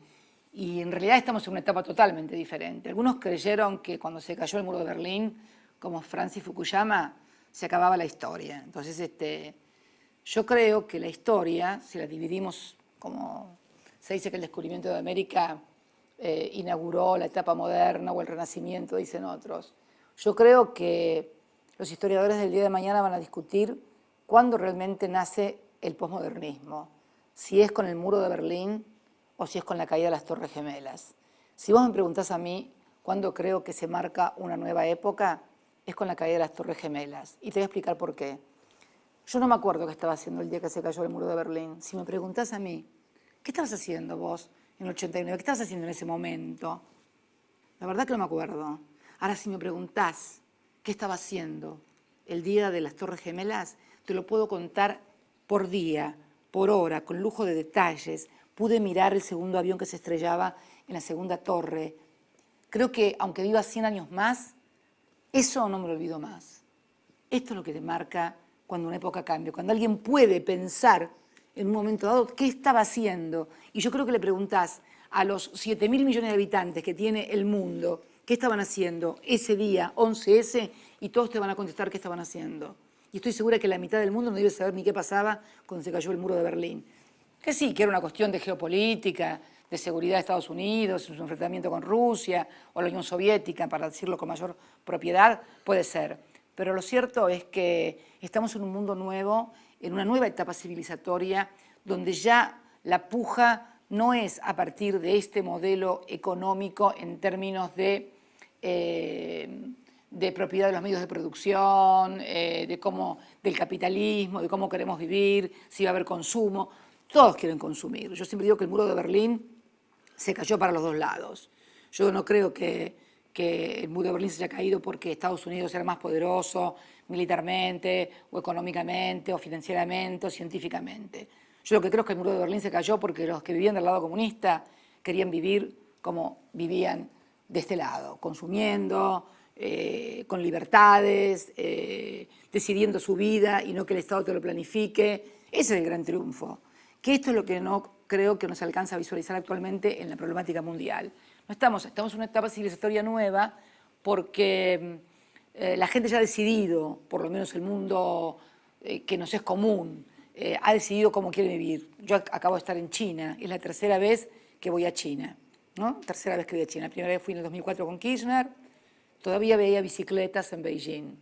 Y en realidad estamos en una etapa totalmente diferente. Algunos creyeron que cuando se cayó el muro de Berlín, como Francis Fukuyama, se acababa la historia. Entonces, yo creo que la historia, si la dividimos como se dice que el descubrimiento de América inauguró la etapa moderna o el Renacimiento, dicen otros. Yo creo que los historiadores del día de mañana van a discutir cuándo realmente nace el posmodernismo, si es con el muro de Berlín o si es con la caída de las Torres Gemelas. Si vos me preguntás a mí cuándo creo que se marca una nueva época, es con la caída de las Torres Gemelas. Y te voy a explicar por qué. Yo no me acuerdo qué estaba haciendo el día que se cayó el muro de Berlín. Si me preguntás a mí, ¿qué estabas haciendo vos en el 89? ¿Qué estabas haciendo en ese momento? La verdad que no me acuerdo. Ahora, si me preguntás qué estaba haciendo el día de las Torres Gemelas, te lo puedo contar por día, por hora, con lujo de detalles. Pude mirar el segundo avión que se estrellaba en la segunda torre. Creo que, aunque viva 100 años más, eso no me lo olvido más. Esto es lo que te marca cuando una época cambia, cuando alguien puede pensar en un momento dado qué estaba haciendo. Y yo creo que le preguntás a los 7.000 millones de habitantes que tiene el mundo qué estaban haciendo ese día, 11S, y todos te van a contestar qué estaban haciendo. Y estoy segura que la mitad del mundo no debe saber ni qué pasaba cuando se cayó el muro de Berlín. Que sí, que era una cuestión de geopolítica, de seguridad de Estados Unidos, su enfrentamiento con Rusia o la Unión Soviética, para decirlo con mayor propiedad, puede ser. Pero lo cierto es que estamos en un mundo nuevo, en una nueva etapa civilizatoria, donde ya la puja no es a partir de este modelo económico en términos de propiedad de los medios de producción, del capitalismo, de cómo queremos vivir, si va a haber consumo. Todos quieren consumir. Yo siempre digo que el muro de Berlín se cayó para los dos lados. Yo no creo que el muro de Berlín se haya caído porque Estados Unidos era más poderoso militarmente o económicamente o financieramente o científicamente. Yo lo que creo es que el muro de Berlín se cayó porque los que vivían del lado comunista querían vivir como vivían de este lado, consumiendo, con libertades, decidiendo su vida y no que el Estado te lo planifique. Ese es el gran triunfo. Que esto es lo que no creo que nos alcanza a visualizar actualmente en la problemática mundial. No estamos en una etapa civilizatoria nueva porque la gente ya ha decidido, por lo menos el mundo que nos es común, ha decidido cómo quiere vivir. Yo acabo de estar en China, es la tercera vez que voy a China, ¿no? Tercera vez que voy a China. La primera vez fui en el 2004 con Kirchner, todavía veía bicicletas en Beijing.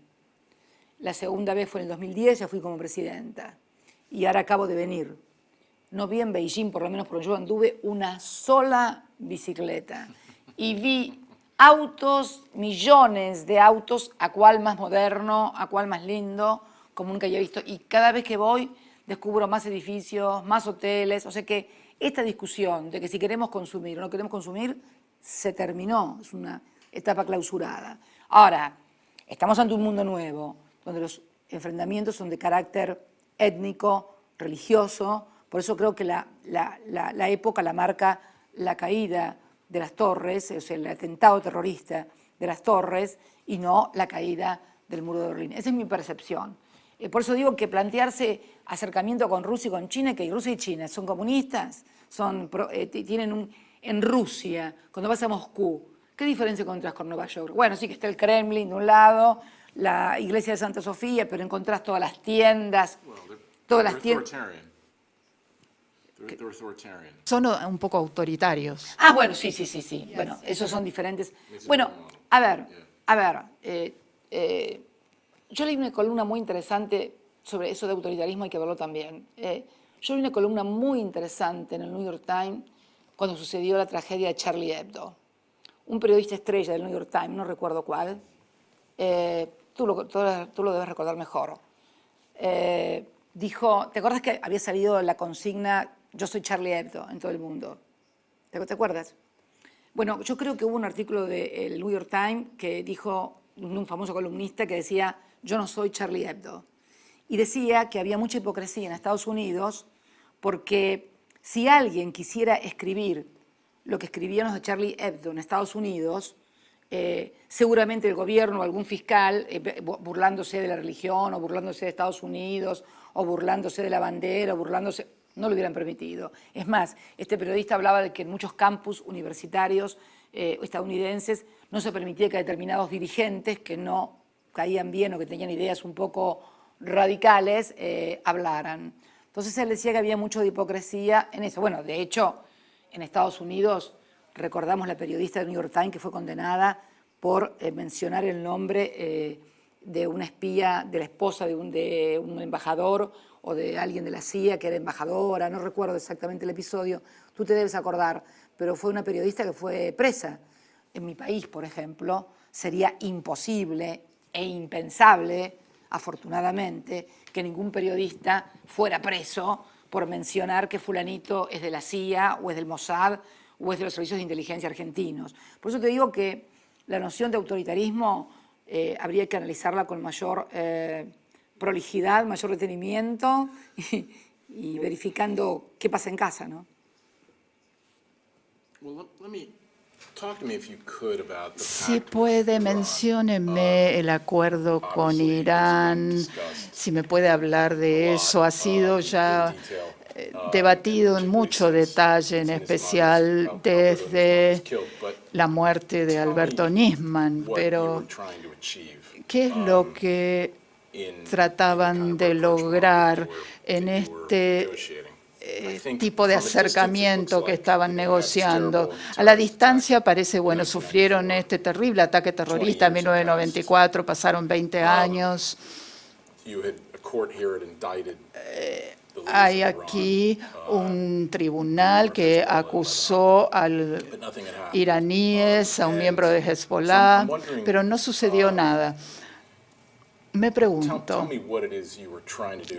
La segunda vez fue en el 2010, ya fui como presidenta. Y ahora acabo de venir. No vi en Beijing, por lo menos porque yo anduve una sola bicicleta. Y vi autos, millones de autos, a cuál más moderno, a cuál más lindo, como nunca había visto. Y cada vez que voy descubro más edificios, más hoteles. O sea que esta discusión de que si queremos consumir o no queremos consumir, se terminó. Es una etapa clausurada. Ahora, estamos ante un mundo nuevo, donde los enfrentamientos son de carácter étnico, religioso. Por eso creo que la época la marca la caída de las torres, o sea, el atentado terrorista de las torres, y no la caída del muro de Berlín. Esa es mi percepción. Por eso digo que plantearse acercamiento con Rusia y con China, que Rusia y China son comunistas, tienen en Rusia, cuando vas a Moscú, ¿qué diferencia encontrás con Nueva York? Bueno, sí que está el Kremlin de un lado, la iglesia de Santa Sofía, pero encontrás todas las tiendas, todas las tiendas. Son un poco autoritarios. Ah, bueno, sí. Bueno, esos son diferentes. Bueno, a ver, yo leí una columna muy interesante sobre eso de autoritarismo, hay que verlo también. Yo leí una columna muy interesante en el New York Times cuando sucedió la tragedia de Charlie Hebdo. Un periodista estrella del New York Times, no recuerdo cuál, tú lo debes recordar mejor, dijo, ¿te acuerdas que había salido la consigna "Yo soy Charlie Hebdo" en todo el mundo? ¿Te acuerdas? Bueno, yo creo que hubo un artículo del New York Times que dijo, un famoso columnista que decía, yo no soy Charlie Hebdo. Y decía que había mucha hipocresía en Estados Unidos porque si alguien quisiera escribir lo que escribían los de Charlie Hebdo en Estados Unidos, seguramente el gobierno o algún fiscal, burlándose de la religión o burlándose de Estados Unidos o burlándose de la bandera o burlándose, no lo hubieran permitido. Es más, este periodista hablaba de que en muchos campus universitarios estadounidenses no se permitía que determinados dirigentes que no caían bien o que tenían ideas un poco radicales hablaran. Entonces él decía que había mucho de hipocresía en eso. Bueno, de hecho, en Estados Unidos recordamos la periodista del New York Times que fue condenada por mencionar el nombre de una espía, de la esposa de un embajador o de alguien de la CIA que era embajadora, no recuerdo exactamente el episodio, tú te debes acordar, pero fue una periodista que fue presa. En mi país, por ejemplo, sería imposible e impensable, afortunadamente, que ningún periodista fuera preso por mencionar que fulanito es de la CIA o es del Mossad o es de los servicios de inteligencia argentinos. Por eso te digo que la noción de autoritarismo habría que analizarla con mayor prolijidad, mayor detenimiento y verificando qué pasa en casa, ¿no? Si puede, mencióneme el acuerdo con Irán, si me puede hablar de eso. Ha sido ya debatido en mucho detalle, en especial desde la muerte de Alberto Nisman, pero ¿qué es lo que trataban de lograr en este tipo de acercamiento que estaban negociando? A la distancia parece, bueno, sufrieron este terrible ataque terrorista en 1994, pasaron 20 años. Hay aquí un tribunal que acusó al iraníes, a un miembro de Hezbollah, pero no sucedió nada. Me pregunto,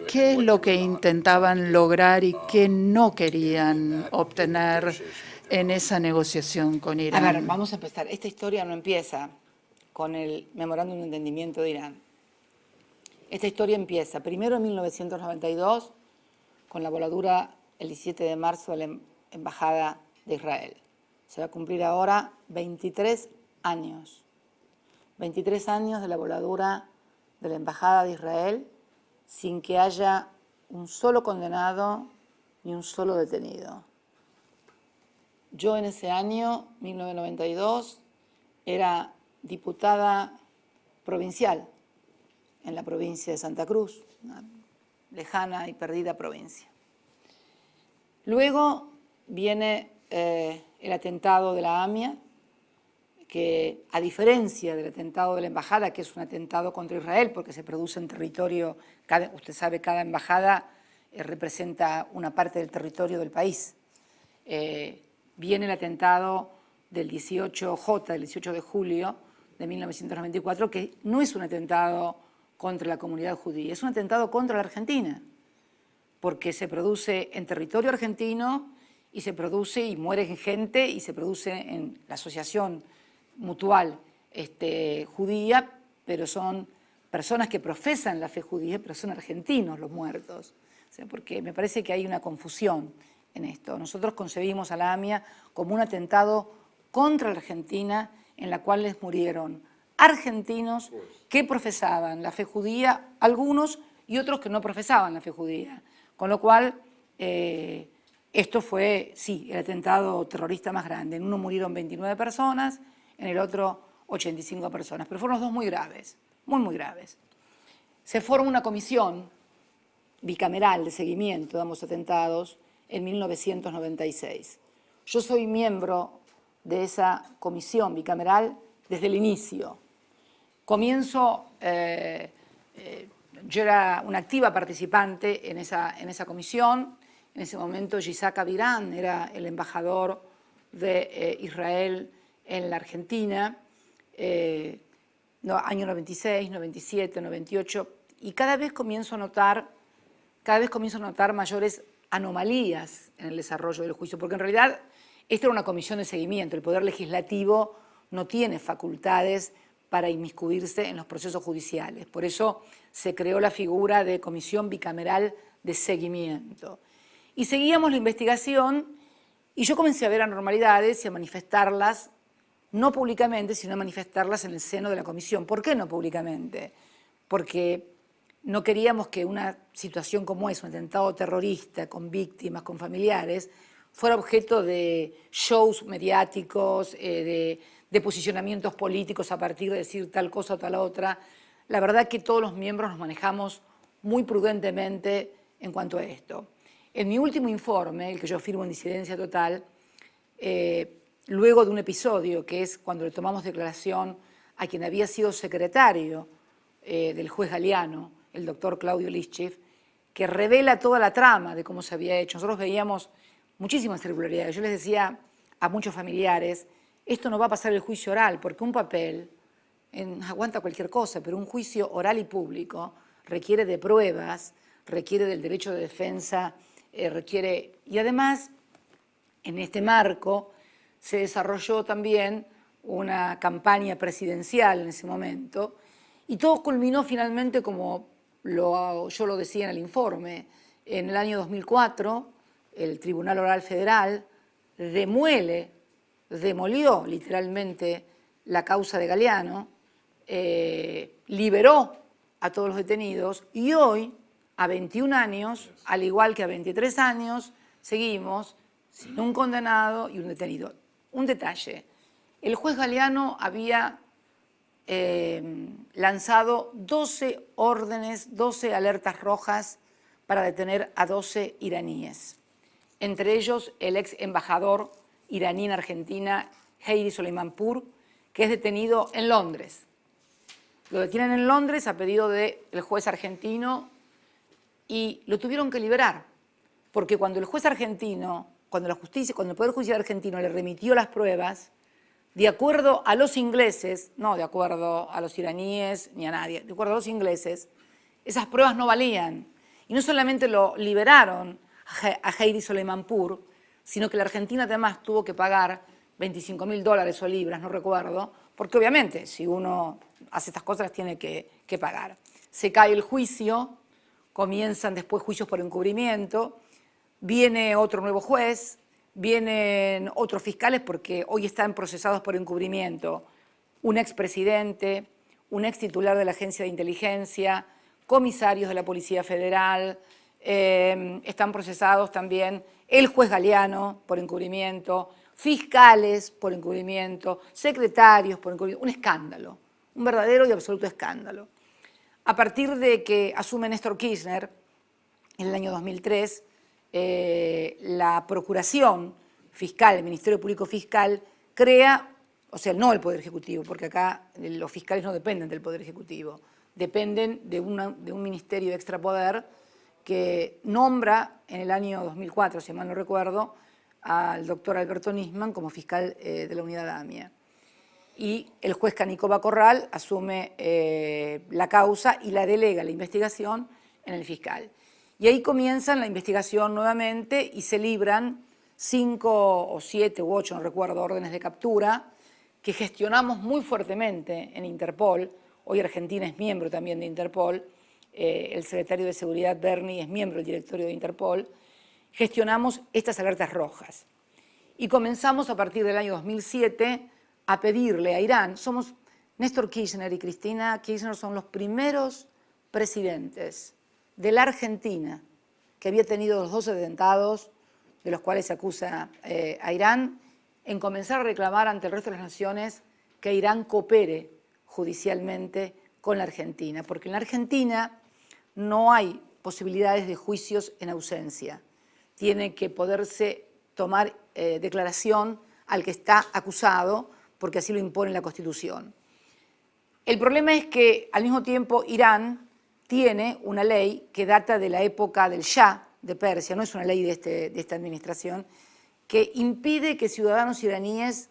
¿qué es lo que intentaban lograr y qué no querían obtener en esa negociación con Irán? A ver, vamos a empezar. Esta historia no empieza con el memorándum de entendimiento de Irán. Esta historia empieza primero en 1992 con la voladura el 17 de marzo de la Embajada de Israel. Se va a cumplir ahora 23 años. 23 años de la voladura de la Embajada de Israel sin que haya un solo condenado ni un solo detenido. Yo en ese año, 1992, era diputada provincial en la provincia de Santa Cruz, una lejana y perdida provincia. Luego viene el atentado de la AMIA, que a diferencia del atentado de la embajada, que es un atentado contra Israel, porque se produce en territorio, usted sabe, cada embajada representa una parte del territorio del país. Viene el atentado del 18J, del 18 de julio de 1994, que no es un atentado contra la comunidad judía, es un atentado contra la Argentina, porque se produce en territorio argentino y se produce y muere gente y se produce en la asociación mutual judía, pero son personas que profesan la fe judía, pero son argentinos los muertos. O sea, porque me parece que hay una confusión en esto. Nosotros concebimos a la AMIA como un atentado contra la Argentina en la cual les murieron argentinos que profesaban la fe judía, algunos y otros que no profesaban la fe judía. Con lo cual, esto fue, sí, el atentado terrorista más grande. En uno murieron 29 personas, en el otro 85 personas, pero fueron los dos muy graves, muy, muy graves. Se forma una comisión bicameral de seguimiento de ambos atentados en 1996. Yo soy miembro de esa comisión bicameral desde el inicio. Comienzo, yo era una activa participante en esa comisión. En ese momento Yitzhak Aviran era el embajador de Israel en la Argentina, año 96, 97, 98, y cada vez comienzo a notar mayores anomalías en el desarrollo del juicio, porque en realidad esta era una comisión de seguimiento. El Poder Legislativo no tiene facultades para inmiscuirse en los procesos judiciales. Por eso se creó la figura de comisión bicameral de seguimiento. Y seguíamos la investigación Y yo comencé a ver anormalidades y a manifestarlas, no públicamente, sino a manifestarlas en el seno de la comisión. ¿Por qué no públicamente? Porque no queríamos que una situación como esa, un atentado terrorista con víctimas, con familiares, fuera objeto de shows mediáticos, de posicionamientos políticos a partir de decir tal cosa o tal otra. La verdad que todos los miembros nos manejamos muy prudentemente en cuanto a esto. En mi último informe, el que yo firmo en Disidencia Total, luego de un episodio, que es cuando le tomamos declaración a quien había sido secretario del juez Galeano, el doctor Claudio Lischif, que revela toda la trama de cómo se había hecho. Nosotros veíamos muchísimas irregularidades. Yo les decía a muchos familiares, esto no va a pasar el juicio oral, porque un papel aguanta cualquier cosa, pero un juicio oral y público requiere de pruebas, requiere del derecho de defensa, y además, en este marco, se desarrolló también una campaña presidencial en ese momento, y todo culminó finalmente, como yo lo decía en el informe, en el año 2004, el Tribunal Oral Federal demolió literalmente la causa de Galeano, liberó a todos los detenidos y hoy, a 21 años, al igual que a 23 años, seguimos sin un condenado y un detenido. Un detalle, el juez Galeano había lanzado 12 órdenes, 12 alertas rojas para detener a 12 iraníes, entre ellos el ex embajador iraní en Argentina, Heidi Soleimanpour, que es detenido en Londres. Lo detienen en Londres a pedido del juez argentino y lo tuvieron que liberar, porque cuando el juez argentino, cuando el Poder Judicial argentino le remitió las pruebas, de acuerdo a los ingleses, no de acuerdo a los iraníes ni a nadie, de acuerdo a los ingleses, esas pruebas no valían. Y no solamente lo liberaron a Heidi Soleimanpour, sino que la Argentina además tuvo que pagar $25.000 o libras, no recuerdo, porque obviamente si uno hace estas cosas las tiene que pagar. Se cae el juicio, comienzan después juicios por encubrimiento, viene otro nuevo juez, vienen otros fiscales porque hoy están procesados por encubrimiento, un expresidente, un ex titular de la Agencia de Inteligencia, comisarios de la Policía Federal, están procesados también el juez Galeano por encubrimiento, fiscales por encubrimiento, secretarios por encubrimiento, un escándalo, un verdadero y absoluto escándalo. A partir de que asume Néstor Kirchner en el año 2003, la Procuración Fiscal, el Ministerio Público Fiscal, crea, o sea, no el Poder Ejecutivo, porque acá los fiscales no dependen del Poder Ejecutivo, dependen de un ministerio de extrapoder que nombra en el año 2004, si mal no recuerdo, al doctor Alberto Nisman como fiscal de la unidad AMIA. Y el juez Canicova Corral asume la causa y la delega la investigación en el fiscal. Y ahí comienzan la investigación nuevamente y se libran 5 o 7 u 8, no recuerdo, órdenes de captura que gestionamos muy fuertemente en Interpol. Hoy Argentina es miembro también de Interpol. El secretario de Seguridad, Berni, es miembro del directorio de Interpol. Gestionamos estas alertas rojas. Y comenzamos a partir del año 2007 a pedirle a Irán. Néstor Kirchner y Cristina Kirchner son los primeros presidentes de la Argentina que había tenido los 12 atentados de los cuales se acusa a Irán, en comenzar a reclamar ante el resto de las naciones que Irán coopere judicialmente con la Argentina, porque en la Argentina no hay posibilidades de juicios en ausencia. Tiene que poderse tomar declaración al que está acusado, porque así lo impone la Constitución. El problema es que, al mismo tiempo, Irán tiene una ley que data de la época del Shah de Persia, no es una ley de esta administración, que impide que ciudadanos iraníes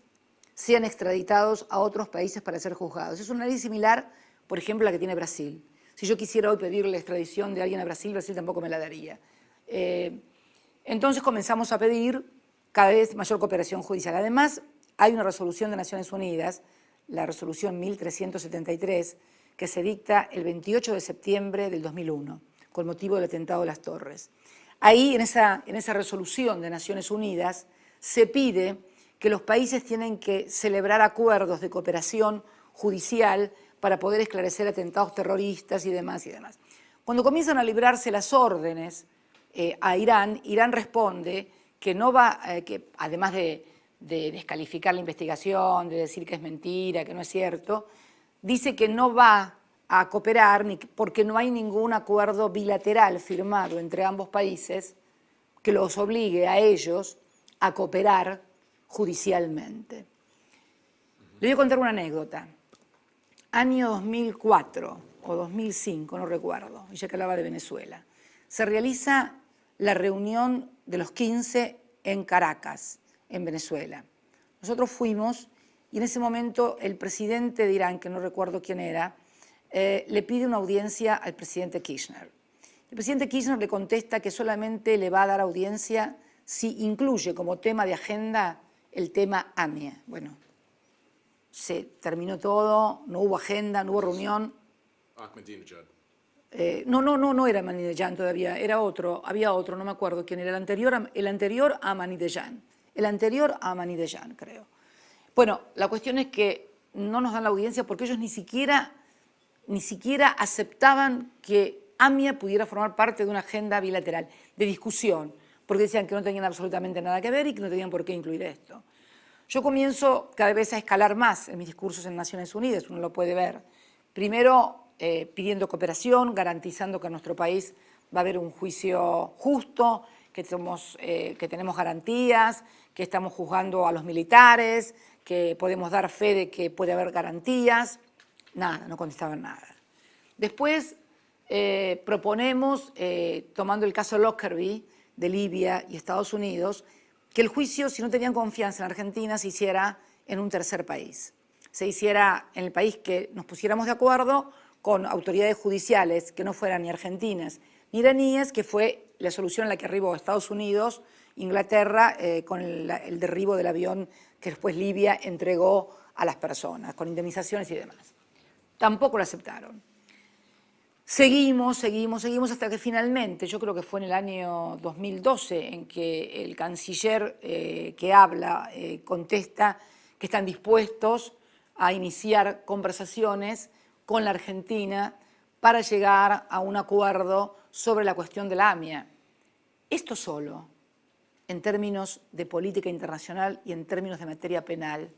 sean extraditados a otros países para ser juzgados. Es una ley similar, por ejemplo, a la que tiene Brasil. Si yo quisiera hoy pedirle la extradición de alguien a Brasil, Brasil tampoco me la daría. Entonces comenzamos a pedir cada vez mayor cooperación judicial. Además, hay una resolución de Naciones Unidas, la resolución 1373, que se dicta el 28 de septiembre del 2001, con motivo del atentado de las Torres. Ahí, en esa resolución de Naciones Unidas, se pide que los países tienen que celebrar acuerdos de cooperación judicial para poder esclarecer atentados terroristas y demás y demás. Cuando comienzan a librarse las órdenes a Irán, Irán responde que no va, que además de descalificar la investigación, de decir que es mentira, que no es cierto, dice que no va a cooperar porque no hay ningún acuerdo bilateral firmado entre ambos países que los obligue a ellos a cooperar judicialmente. Le voy a contar una anécdota. Año 2004 o 2005, no recuerdo, ya que hablaba de Venezuela, se realiza la reunión de los 15 en Caracas, en Venezuela. Nosotros fuimos y en ese momento el presidente de Irán, que no recuerdo quién era, le pide una audiencia al presidente Kirchner. El presidente Kirchner le contesta que solamente le va a dar audiencia si incluye como tema de agenda el tema AMIA. Bueno, se terminó todo, no hubo agenda, no hubo reunión. Ahmadinejad. No era Ahmadinejad todavía, era otro, había otro, no me acuerdo quién era, el anterior a Ahmadinejad, creo. Bueno, la cuestión es que no nos dan la audiencia porque ellos ni siquiera aceptaban que AMIA pudiera formar parte de una agenda bilateral de discusión, porque decían que no tenían absolutamente nada que ver y que no tenían por qué incluir esto. Yo comienzo cada vez a escalar más en mis discursos en Naciones Unidas, uno lo puede ver. Primero, pidiendo cooperación, garantizando que en nuestro país va a haber un juicio justo, que tenemos garantías, que estamos juzgando a los militares, que podemos dar fe de que puede haber garantías. Nada, no contestaban nada. Después proponemos, tomando el caso Lockerbie de Libia y Estados Unidos, que el juicio, si no tenían confianza en Argentina, se hiciera en un tercer país. Se hiciera en el país que nos pusiéramos de acuerdo con autoridades judiciales que no fueran ni argentinas ni iraníes, que fue la solución a la que arribó Estados Unidos, Inglaterra, con el derribo del avión que después Libia entregó a las personas, con indemnizaciones y demás. Tampoco lo aceptaron. Seguimos hasta que finalmente, yo creo que fue en el año 2012, en que el canciller que habla contesta que están dispuestos a iniciar conversaciones con la Argentina para llegar a un acuerdo sobre la cuestión de la AMIA. Esto solo, en términos de política internacional y en términos de materia penal,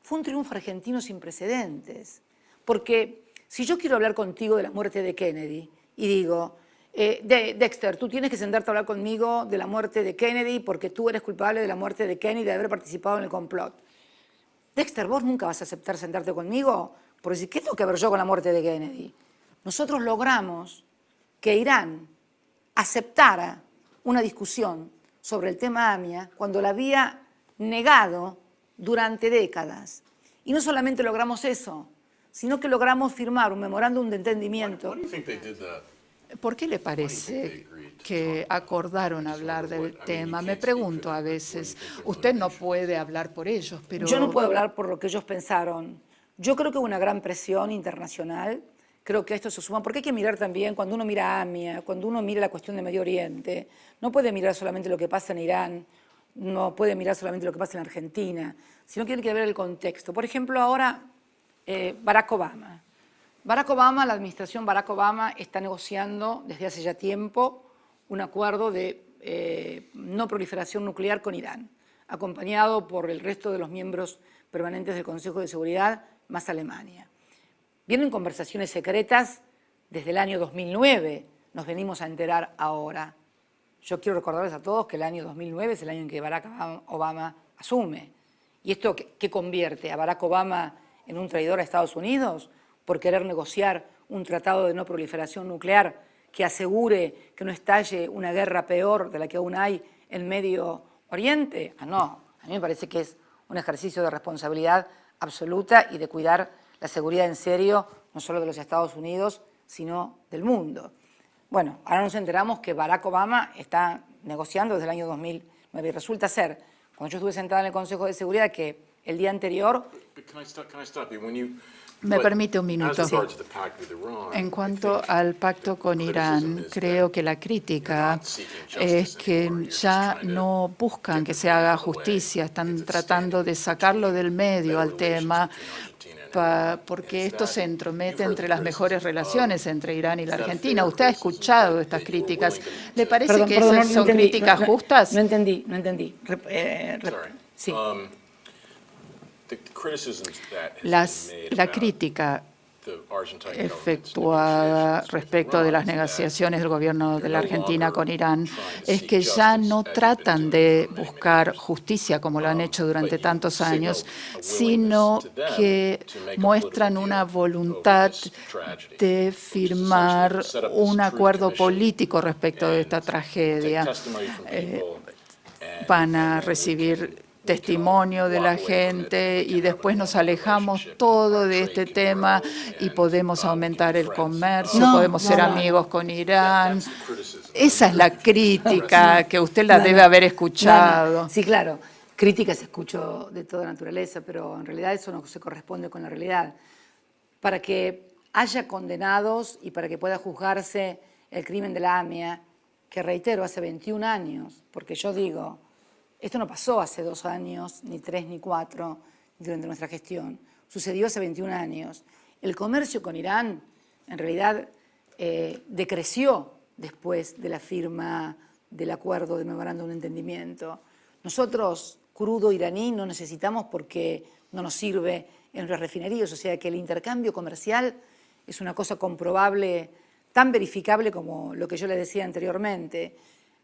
fue un triunfo argentino sin precedentes. Porque si yo quiero hablar contigo de la muerte de Kennedy y digo, Dexter, tú tienes que sentarte a hablar conmigo de la muerte de Kennedy porque tú eres culpable de la muerte de Kennedy, de haber participado en el complot. Dexter, vos nunca vas a aceptar sentarte conmigo por decir, ¿qué tengo que ver yo con la muerte de Kennedy? Nosotros logramos que Irán aceptara una discusión sobre el tema AMIA cuando la había negado durante décadas. Y no solamente logramos eso, sino que logramos firmar un memorándum de entendimiento. ¿Por qué le parece que acordaron hablar del tema? Me pregunto a veces, usted no puede hablar por ellos, pero... Yo no puedo hablar por lo que ellos pensaron. Yo creo que hubo una gran presión internacional, creo que esto se suma, porque hay que mirar también, cuando uno mira a AMIA, cuando uno mira la cuestión de Medio Oriente, no puede mirar solamente lo que pasa en Irán, no puede mirar solamente lo que pasa en Argentina, sino que tiene que ver el contexto. Por ejemplo, ahora Barack Obama. La administración Barack Obama está negociando desde hace ya tiempo un acuerdo de no proliferación nuclear con Irán, acompañado por el resto de los miembros permanentes del Consejo de Seguridad, más Alemania. Vienen conversaciones secretas desde el año 2009, nos venimos a enterar ahora. Yo quiero recordarles a todos que el año 2009 es el año en que Barack Obama asume. ¿Y esto qué convierte a Barack Obama en un traidor a Estados Unidos por querer negociar un tratado de no proliferación nuclear que asegure que no estalle una guerra peor de la que aún hay en Medio Oriente? No, a mí me parece que es un ejercicio de responsabilidad absoluta y de cuidar la seguridad en serio, no solo de los Estados Unidos, sino del mundo. Bueno, ahora nos enteramos que Barack Obama está negociando desde el año 2009 y resulta ser, cuando yo estuve sentada en el Consejo de Seguridad, que el día anterior. But can I stop you? When you, Me but permite un minuto. As regards to the pact with Iran, En I cuanto think al pacto con the Irán, criticism is creo that que la crítica not seeking es justice que anymore. You're just ya trying to no buscan get que the se money haga out of the way, justicia, get están the tratando de standing sacarlo between del medio better al relations tema between Argentina and Iran. porque Is esto that- se you've entromete heard entre the las mejores criticism relaciones of- entre Irán y la is that a Argentina. fair Usted ha criticism escuchado that estas you were críticas. willing ¿Le to- parece que Perdón, esas son críticas justas? No entendí. Sorry. Sí. The criticisms that has been made La about crítica the Argentine government's efectuada negotiations with respecto de Iran las is that negociaciones del gobierno de they're la no Argentina longer con Irán trying to es seek que ya justice no as you've been tratan doing de for many, many buscar years. justicia como lo han hecho But durante you tantos años, signaled a sino willingness to them que to make a muestran political una deal voluntad over this tragedy, de which is firmar essentially to set up this un truth acuerdo commission político respecto de esta and take tragedia. testimony from people and- Van a and then we recibir can all testimonio de la walk away from it and gente we y can have a después nos normal alejamos relationship and todo our de trade este can tema grow y and, podemos we can aumentar be el friends. comercio, No, podemos ser no, amigos con Irán. That's the criticism. Esa es la crítica que usted la No, debe no. haber No, escuchado. no. Sí, claro. Críticas escucho de toda naturaleza, pero en realidad eso no se corresponde con la realidad. Para que haya condenados y para que pueda juzgarse el crimen de la AMIA, que reitero, hace 21 años, porque yo digo, esto no pasó hace 2 años, ni 3, ni 4, durante nuestra gestión. Sucedió hace 21 años. El comercio con Irán, en realidad, decreció después de la firma del acuerdo de memorándum de entendimiento. Nosotros, crudo iraní, no necesitamos porque no nos sirve en nuestras refinerías, o sea que el intercambio comercial es una cosa comprobable, tan verificable como lo que yo le decía anteriormente.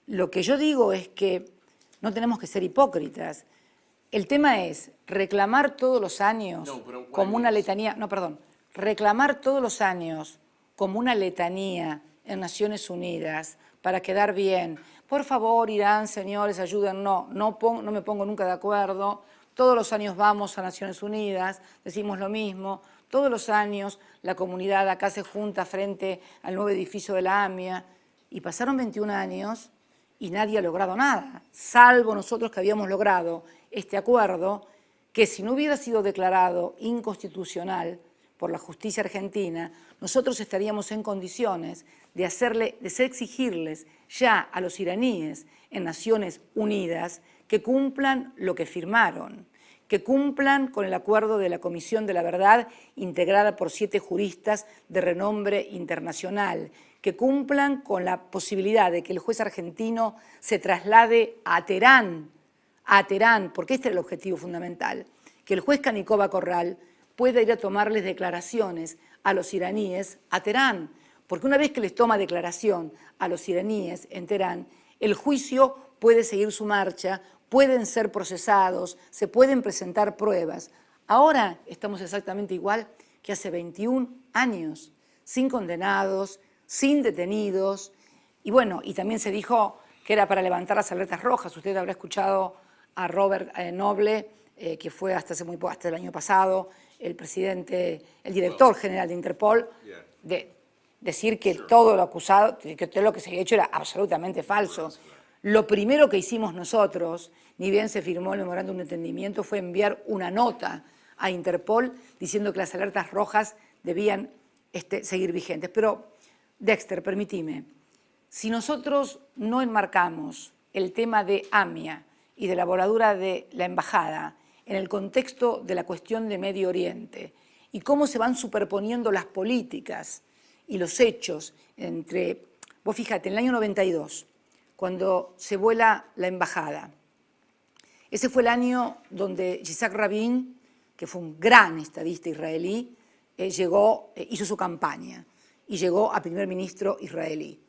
Lo que yo digo es que no tenemos que ser hipócritas. El tema es reclamar todos los años como una letanía, reclamar todos los años como una letanía en Naciones Unidas para quedar bien. Por favor, Irán, señores, ayuden. No me pongo nunca de acuerdo. Todos los años vamos a Naciones Unidas, decimos lo mismo. Todos los años la comunidad acá se junta frente al nuevo edificio de la AMIA. Y pasaron 21 años y nadie ha logrado nada, salvo nosotros que habíamos logrado este acuerdo, que si no hubiera sido declarado inconstitucional por la justicia argentina, nosotros estaríamos en condiciones de exigirles ya a los iraníes en Naciones Unidas que cumplan lo que firmaron, que cumplan con el acuerdo de la Comisión de la Verdad integrada por 7 juristas de renombre internacional, que cumplan con la posibilidad de que el juez argentino se traslade a Teherán, porque este era el objetivo fundamental, que el juez Canicova Corral pueda ir a tomarles declaraciones a los iraníes a Teherán, porque una vez que les toma declaración a los iraníes en Teherán, el juicio puede seguir su marcha, pueden ser procesados, se pueden presentar pruebas. Ahora estamos exactamente igual que hace 21 años, sin condenados, sin detenidos, y bueno, y también se dijo que era para levantar las alertas rojas. Usted habrá escuchado a Robert Noble, que fue hasta el año pasado el director general de Interpol, decir que todo lo acusado, que todo lo que se había hecho era absolutamente falso. Lo primero que hicimos nosotros, ni bien se firmó el memorándum de entendimiento, fue enviar una nota a Interpol diciendo que las alertas rojas debían seguir vigentes. Pero, Dexter, permíteme, si nosotros no enmarcamos el tema de AMIA y de la voladura de la embajada en el contexto de la cuestión de Medio Oriente y cómo se van superponiendo las políticas y los hechos entre... Vos fíjate, en el año 92, cuando se vuela la embajada, ese fue el año donde Yitzhak Rabin, que fue un gran estadista israelí, hizo su campaña y llegó a primer ministro israelí.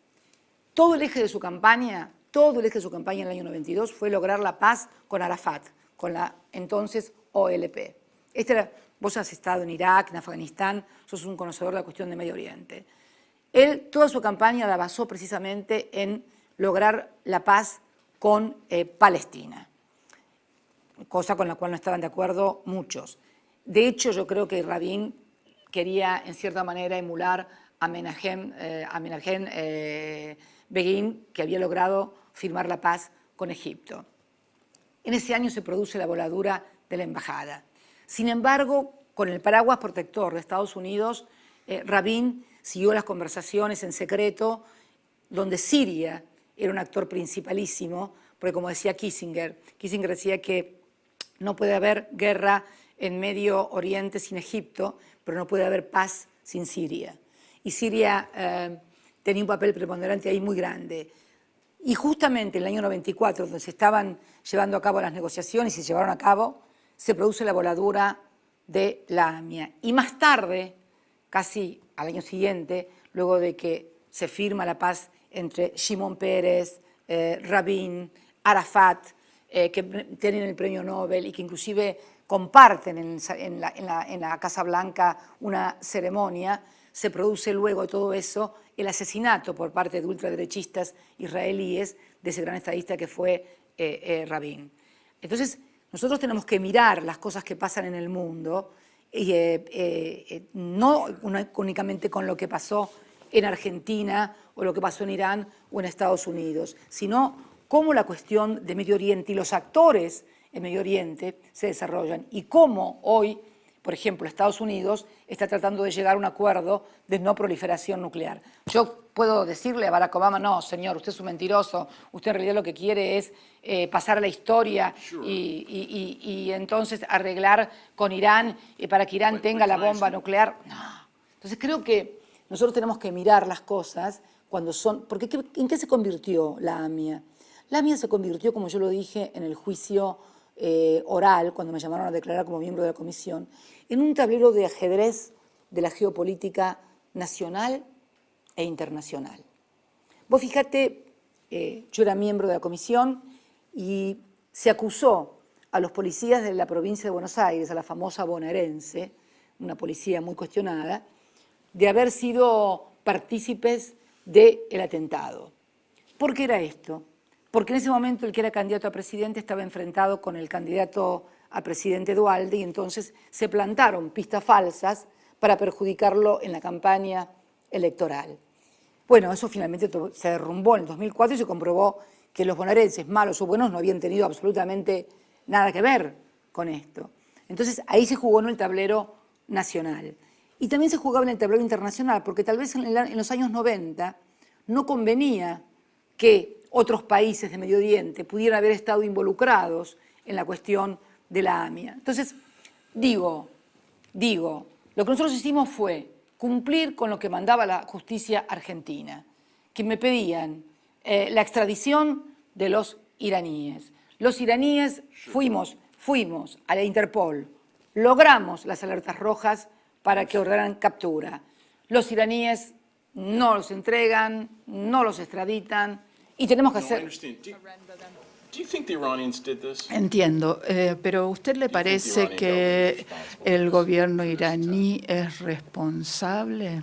Todo el eje de su campaña en el año 92 fue lograr la paz con Arafat, con la entonces OLP. Vos has estado en Irak, en Afganistán, sos un conocedor de la cuestión de Medio Oriente. Él, toda su campaña la basó precisamente en lograr la paz con Palestina, cosa con la cual no estaban de acuerdo muchos. De hecho, yo creo que Rabin quería, en cierta manera, emular a Menachem Begin, que había logrado firmar la paz con Egipto. En ese año se produce la voladura de la embajada. Sin embargo, con el paraguas protector de Estados Unidos, Rabin siguió las conversaciones en secreto, donde Siria era un actor principalísimo, porque como decía Kissinger decía que no puede haber guerra en Medio Oriente sin Egipto, pero no puede haber paz sin Siria. Y Siria tenía un papel preponderante ahí muy grande. Y justamente en el año 94, donde se estaban llevando a cabo las negociaciones y se llevaron a cabo, se produce la voladura de Lamia. Y más tarde, casi al año siguiente, luego de que se firma la paz entre Shimon Peres, Rabin, Arafat, que tienen el premio Nobel y que inclusive comparten en la Casa Blanca una ceremonia, se produce luego de todo eso el asesinato por parte de ultraderechistas israelíes de ese gran estadista que fue Rabin. Entonces, nosotros tenemos que mirar las cosas que pasan en el mundo, no únicamente con lo que pasó en Argentina o lo que pasó en Irán o en Estados Unidos, sino cómo la cuestión de Medio Oriente y los actores en Medio Oriente se desarrollan y cómo hoy, por ejemplo, Estados Unidos está tratando de llegar a un acuerdo de no proliferación nuclear. Yo puedo decirle a Barack Obama, no, señor, usted es un mentiroso, usted en realidad lo que quiere es pasar a la historia y entonces arreglar con Irán para que Irán tenga la bomba nuclear. No. Entonces creo que nosotros tenemos que mirar las cosas cuando son... Porque ¿en qué se convirtió la AMIA? La AMIA se convirtió, como yo lo dije, en el juicio oral, cuando me llamaron a declarar como miembro de la comisión, en un tablero de ajedrez de la geopolítica nacional e internacional. Vos fíjate, yo era miembro de la comisión y se acusó a los policías de la provincia de Buenos Aires, a la famosa bonaerense, una policía muy cuestionada, de haber sido partícipes del atentado. ¿Por qué era esto? Porque en ese momento el que era candidato a presidente estaba enfrentado con el candidato a presidente Dualde y entonces se plantaron pistas falsas para perjudicarlo en la campaña electoral. Bueno, eso finalmente se derrumbó en el 2004 y se comprobó que los bonaerenses, malos o buenos, no habían tenido absolutamente nada que ver con esto. Entonces ahí se jugó en el tablero nacional. Y también se jugaba en el tablero internacional, porque tal vez en los años 90 no convenía que otros países de Medio Oriente pudieran haber estado involucrados en la cuestión de la AMIA. Entonces, digo, lo que nosotros hicimos fue cumplir con lo que mandaba la justicia argentina, que me pedían la extradición de los iraníes. Los iraníes fuimos a la Interpol, logramos las alertas rojas para que ordenaran captura. Los iraníes no los entregan, no los extraditan y tenemos que hacer... Entiendo, pero ¿a usted le parece que el gobierno iraní es responsable?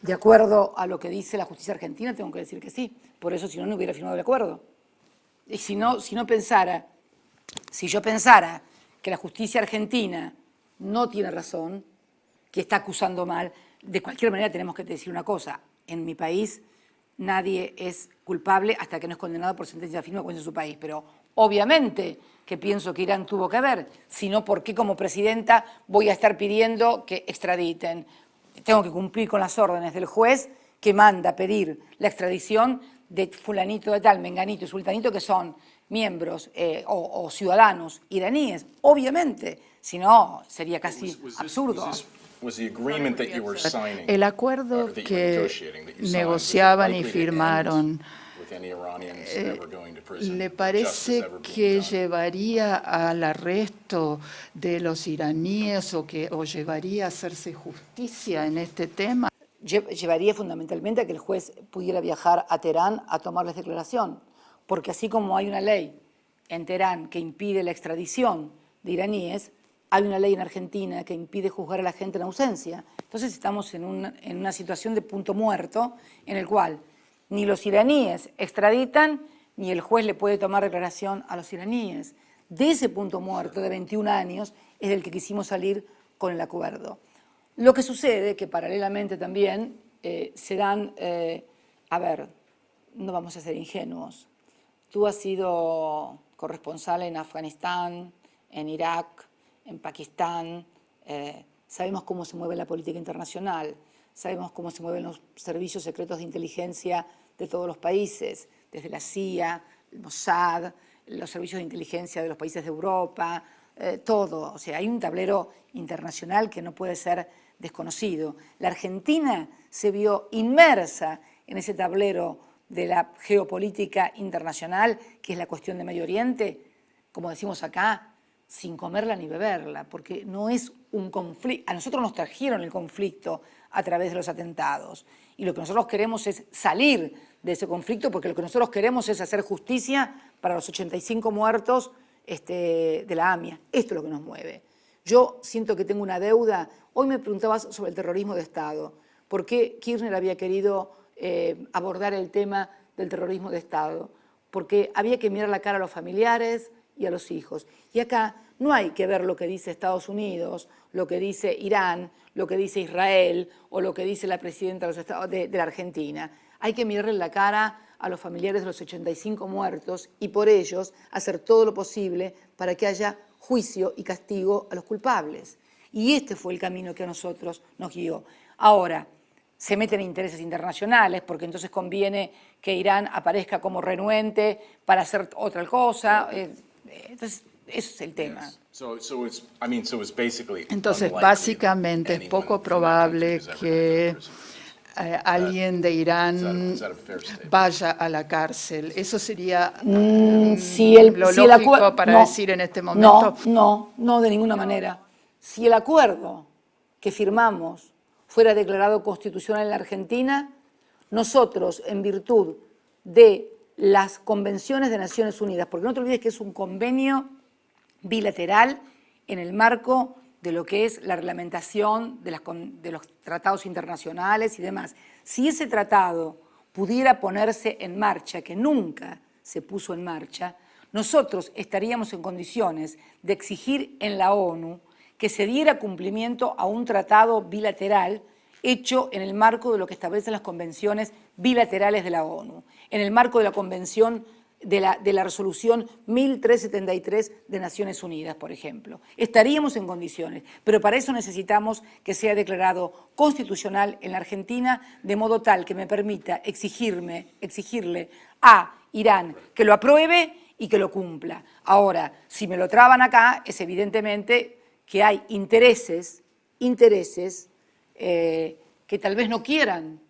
De acuerdo a lo que dice la justicia argentina, tengo que decir que sí. Por eso, si no, no hubiera firmado el acuerdo. Y si yo pensara que la justicia argentina no tiene razón, que está acusando mal, de cualquier manera tenemos que decir una cosa. En mi país nadie es culpable hasta que no es condenado por sentencia firme o en su país. Pero obviamente que pienso que Irán tuvo que ver, si no, ¿por qué como presidenta voy a estar pidiendo que extraditen? Tengo que cumplir con las órdenes del juez que manda a pedir la extradición de fulanito de tal, menganito y sultanito, que son miembros o ciudadanos iraníes. Obviamente, si no, sería casi absurdo. El acuerdo que negociaban y firmaron, ¿le parece que llevaría al arresto de los iraníes o llevaría a hacerse justicia en este tema? Llevaría fundamentalmente a que el juez pudiera viajar a Teherán a tomarles declaración, porque así como hay una ley en Teherán que impide la extradición de iraníes, hay una ley en Argentina que impide juzgar a la gente en ausencia. Entonces estamos en una situación de punto muerto en el cual ni los iraníes extraditan ni el juez le puede tomar declaración a los iraníes. De ese punto muerto de 21 años es del que quisimos salir con el acuerdo. Lo que sucede que paralelamente también se dan, a ver, no vamos a ser ingenuos. Tú has sido corresponsal en Afganistán, en Irak, en Pakistán, sabemos cómo se mueve la política internacional, sabemos cómo se mueven los servicios secretos de inteligencia de todos los países, desde la CIA, el Mossad, los servicios de inteligencia de los países de Europa, todo. O sea, hay un tablero internacional que no puede ser desconocido. La Argentina se vio inmersa en ese tablero de la geopolítica internacional, que es la cuestión de Medio Oriente, como decimos acá, sin comerla ni beberla, porque no es un conflicto. A nosotros nos trajeron el conflicto a través de los atentados. Y lo que nosotros queremos es salir de ese conflicto, porque lo que nosotros queremos es hacer justicia para los 85 muertos de la AMIA. Esto es lo que nos mueve. Yo siento que tengo una deuda. Hoy me preguntabas sobre el terrorismo de Estado. ¿Por qué Kirchner había querido abordar el tema del terrorismo de Estado? Porque había que mirar la cara a los familiares y a los hijos. Y acá no hay que ver lo que dice Estados Unidos, lo que dice Irán, lo que dice Israel o lo que dice la presidenta de la Argentina. Hay que mirarle la cara a los familiares de los 85 muertos y por ellos hacer todo lo posible para que haya juicio y castigo a los culpables. Y este fue el camino que a nosotros nos guió. Ahora, se meten intereses internacionales porque entonces conviene que Irán aparezca como renuente para hacer otra cosa. Entonces, ese es el tema. Entonces, básicamente es poco probable que alguien de Irán vaya a la cárcel. Eso sería lo lógico para decir en este momento. No, de ninguna manera. Si el acuerdo que firmamos fuera declarado constitucional en la Argentina, nosotros, en virtud de las convenciones de Naciones Unidas, porque no te olvides que es un convenio bilateral en el marco de lo que es la reglamentación de los tratados internacionales y demás. Si ese tratado pudiera ponerse en marcha, que nunca se puso en marcha, nosotros estaríamos en condiciones de exigir en la ONU que se diera cumplimiento a un tratado bilateral hecho en el marco de lo que establecen las convenciones bilaterales de la ONU, en el marco de la convención de la resolución 1373 de Naciones Unidas, por ejemplo. Estaríamos en condiciones, pero para eso necesitamos que sea declarado constitucional en la Argentina, de modo tal que me permita exigirle a Irán que lo apruebe y que lo cumpla. Ahora, si me lo traban acá, es evidentemente que hay intereses que tal vez no quieran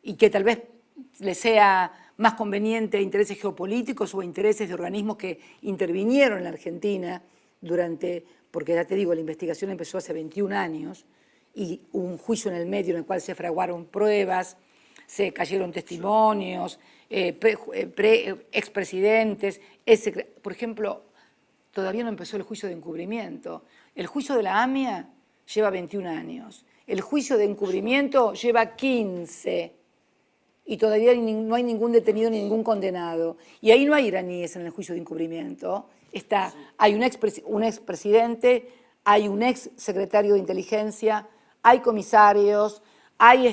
y que tal vez les sea más conveniente intereses geopolíticos o intereses de organismos que intervinieron en la Argentina porque ya te digo, la investigación empezó hace 21 años y hubo un juicio en el medio en el cual se fraguaron pruebas, se cayeron testimonios, expresidentes, por ejemplo, todavía no empezó el juicio de encubrimiento. El juicio de la AMIA lleva 21 años, el juicio de encubrimiento lleva 15 y todavía no hay ningún detenido ni ningún condenado. Y ahí no hay iraníes en el juicio de encubrimiento. Hay un expresidente, hay un ex secretario de inteligencia, hay comisarios, hay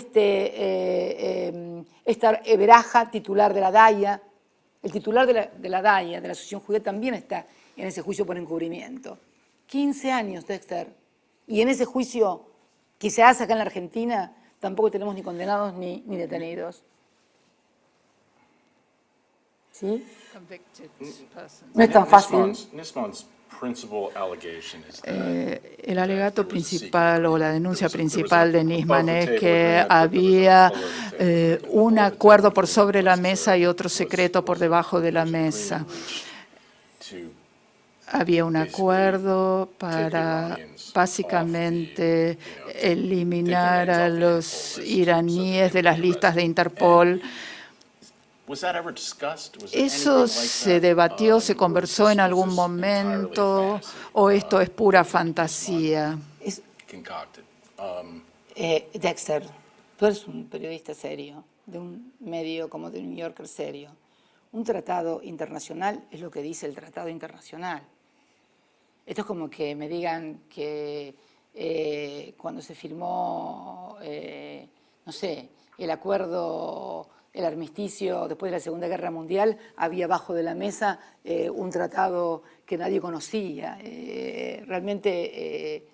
esta Beraja, titular de la DAIA. El titular de la DAIA, de la Asociación Judía, también está en ese juicio por encubrimiento. 15 años, Dexter. Y en ese juicio que se hace acá en la Argentina, tampoco tenemos ni condenados ni detenidos. ¿Sí? No es tan fácil. El alegato principal o la denuncia principal de Nisman es que había un acuerdo por sobre la mesa y otro secreto por debajo de la mesa. Había un acuerdo para básicamente eliminar a los iraníes de las listas de Interpol. ¿Eso se debatió, se conversó en algún momento o esto es pura fantasía? Dexter, tú eres un periodista serio, de un medio como The New Yorker serio. Un tratado internacional es lo que dice el tratado internacional. Esto es como que me digan que cuando se firmó, no sé, el acuerdo, el armisticio después de la Segunda Guerra Mundial, había abajo de la mesa un tratado que nadie conocía. realmente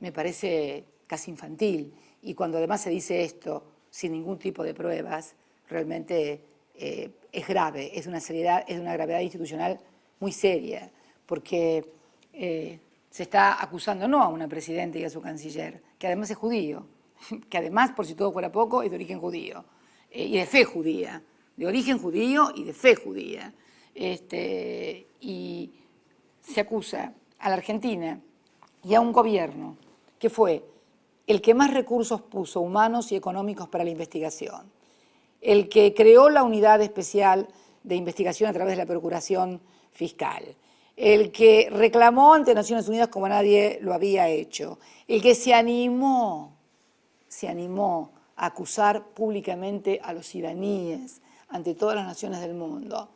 me parece casi infantil. Y cuando además se dice esto sin ningún tipo de pruebas, realmente es grave, es una seriedad, es una gravedad institucional muy seria, porque se está acusando no a una presidenta y a su canciller, que además es judío, que además, por si todo fuera poco, es de origen judío y de fe judía, de origen judío y de fe judía. Y se acusa a la Argentina y a un gobierno que fue el que más recursos puso humanos y económicos para la investigación, el que creó la unidad especial de investigación a través de la Procuración Fiscal, el que reclamó ante Naciones Unidas como nadie lo había hecho, el que se animó a acusar públicamente a los iraníes ante todas las naciones del mundo.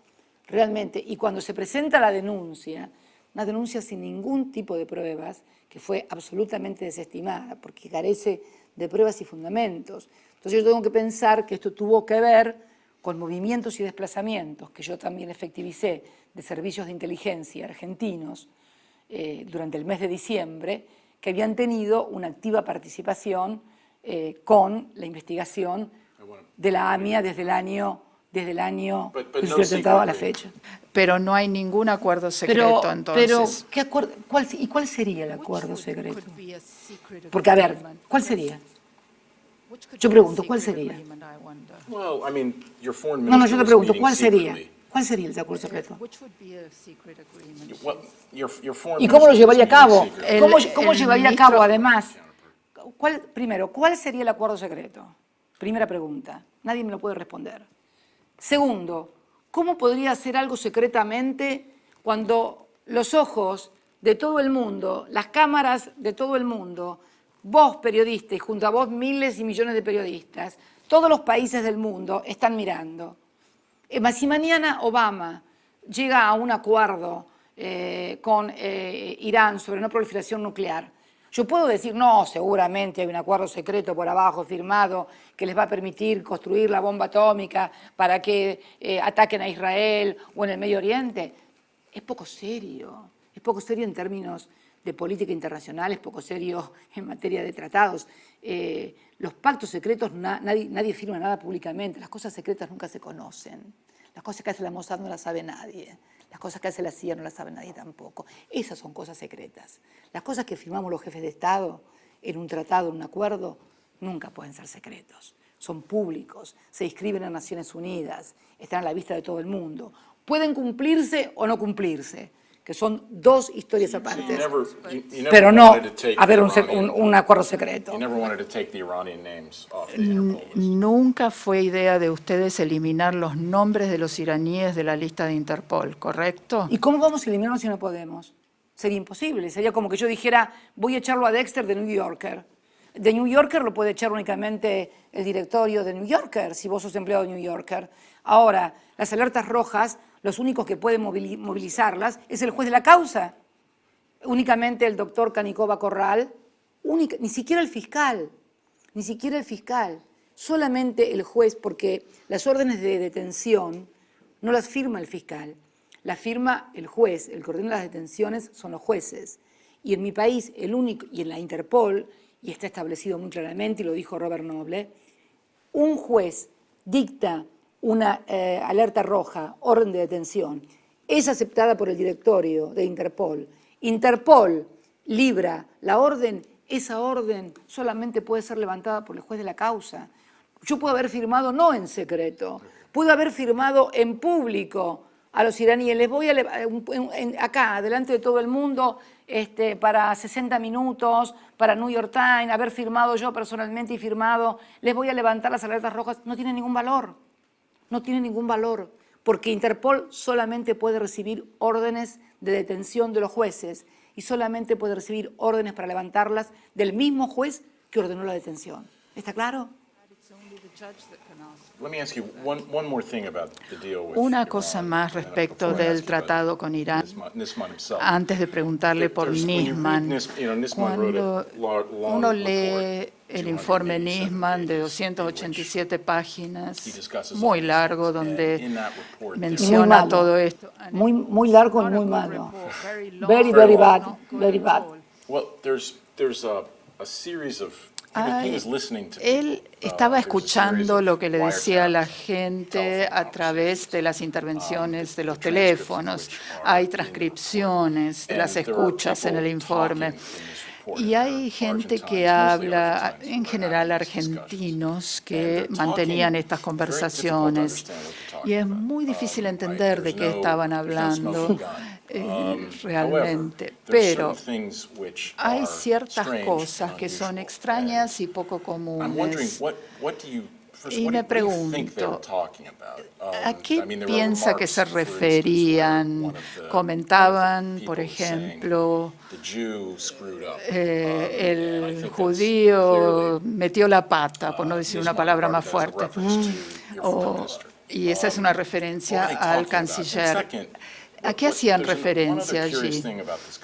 Realmente, y cuando se presenta la denuncia, una denuncia sin ningún tipo de pruebas, que fue absolutamente desestimada, porque carece de pruebas y fundamentos. Entonces yo tengo que pensar que esto tuvo que ver con movimientos y desplazamientos que yo también efectivicé de servicios de inteligencia argentinos durante el mes de diciembre, que habían tenido una activa participación con la investigación de la AMIA desde el año del atentado a la fecha. Pero no hay ningún acuerdo secreto, entonces. ¿qué acuerdo, cuál sería el acuerdo secreto? Porque, a ver, ¿cuál sería? Yo pregunto, ¿cuál sería? Well, I mean, your foreign No, minister yo te was pregunto, meeting ¿cuál sería? secretly. ¿Cuál sería el acuerdo secreto? Well, your foreign ¿Y cómo lo minister was llevaría a meeting cabo? secretly. ¿Cómo el llevaría a ministro- cabo, además? Primero, ¿cuál sería el acuerdo secreto? Primera pregunta. Nadie me lo puede responder. Segundo, ¿cómo podría hacer algo secretamente cuando los ojos de todo el mundo, las cámaras de todo el mundo, vos periodista y junto a vos miles y millones de periodistas, todos los países del mundo están mirando? Si mañana Obama llega a un acuerdo con Irán sobre no proliferación nuclear, yo puedo decir, no, seguramente hay un acuerdo secreto por abajo firmado que les va a permitir construir la bomba atómica para que ataquen a Israel o en el Medio Oriente. Es poco serio en términos de política internacional, es poco serio en materia de tratados. Los pactos secretos, nadie firma nada públicamente, las cosas secretas nunca se conocen. Las cosas que hace la Mossad no las sabe nadie. Las cosas que hace la CIA no las sabe nadie tampoco. Esas son cosas secretas. Las cosas que firmamos los jefes de Estado en un tratado, en un acuerdo, nunca pueden ser secretos. Son públicos, se inscriben en Naciones Unidas, están a la vista de todo el mundo. Pueden cumplirse o no cumplirse, que son dos historias aparte. Pero no haber un acuerdo secreto. You never wanted to take the Iranian names off the Interpol list. Nunca fue idea de ustedes eliminar los nombres de los iraníes de la lista de Interpol, ¿correcto? ¿Y cómo vamos a eliminarlo si no podemos? Sería imposible. Sería como que yo dijera, voy a echarlo a Dexter de New Yorker. De New Yorker lo puede echar únicamente el directorio de New Yorker, si vos sos empleado de New Yorker. Ahora, las alertas rojas, los únicos que pueden movilizarlas es el juez de la causa. Únicamente el doctor Canicova Corral, ni siquiera el fiscal, solamente el juez, porque las órdenes de detención no las firma el fiscal, las firma el juez, el que ordena las detenciones son los jueces. Y en mi país, el único, y en la Interpol, y está establecido muy claramente, y lo dijo Robert Noble, un juez dicta una alerta roja, orden de detención, es aceptada por el directorio de Interpol. Interpol libra la orden, esa orden solamente puede ser levantada por el juez de la causa. Yo puedo haber firmado no en secreto, puedo haber firmado en público a los iraníes. Les voy acá, delante de todo el mundo, para 60 minutos, para New York Times, haber firmado yo personalmente y firmado, les voy a levantar las alertas rojas. No tiene ningún valor. No tiene ningún valor, porque Interpol solamente puede recibir órdenes de detención de los jueces y solamente puede recibir órdenes para levantarlas del mismo juez que ordenó la detención. ¿Está claro? Let me ask you one more thing about the deal with Una Iran, cosa más and then respecto before I del ask you about tratado con Irán, Nisman himself. antes de preguntarle por When you read Nisman. Nisman wrote a Cuando long uno report, lee el informe 287 Nisman de pages, in which 287 he páginas, discusses all muy these largo, things. donde And in that report, there Y muy menciona malo. todo esto. Muy largo y muy malo. Very bad, very bad. Well, there's a series of he was listening to Él people. estaba There's a series escuchando of lo que le decía la wiretaps, gente a través de las intervenciones de los the transcripts of teléfonos. which are Hay in the transcripciones de las And there are escuchas en el people informe. talking in this report, Y and hay they're gente que Argentines, mostly habla, Argentines, en who are general having these discussions. argentinos, And que they're mantenían talking- estas it's very difficult to conversaciones. understand what they're talking Y es about. muy difícil Right? entender de There's qué no- estaban there's no hablando smoking gun. realmente. However, there's Pero certain things which hay are ciertas strange cosas and que son unusual. extrañas y poco And I'm wondering, comunes. what do you, first, Y what me do you think they were pregunto, talking about? ¿a qué I mean, there were piensa que remarks, se for instance, where referían? one of the Comentaban, people por was saying, ejemplo, "The Jew screwed up." And I el think that's judío clearly, metió la pata, por no decir una Nisman palabra más regarded that as a fuerte. reference to your foreign minister. Y esa es una What referencia were they al talking about? And canciller. second, ¿A qué hacían there's one referencia other curious allí? thing about these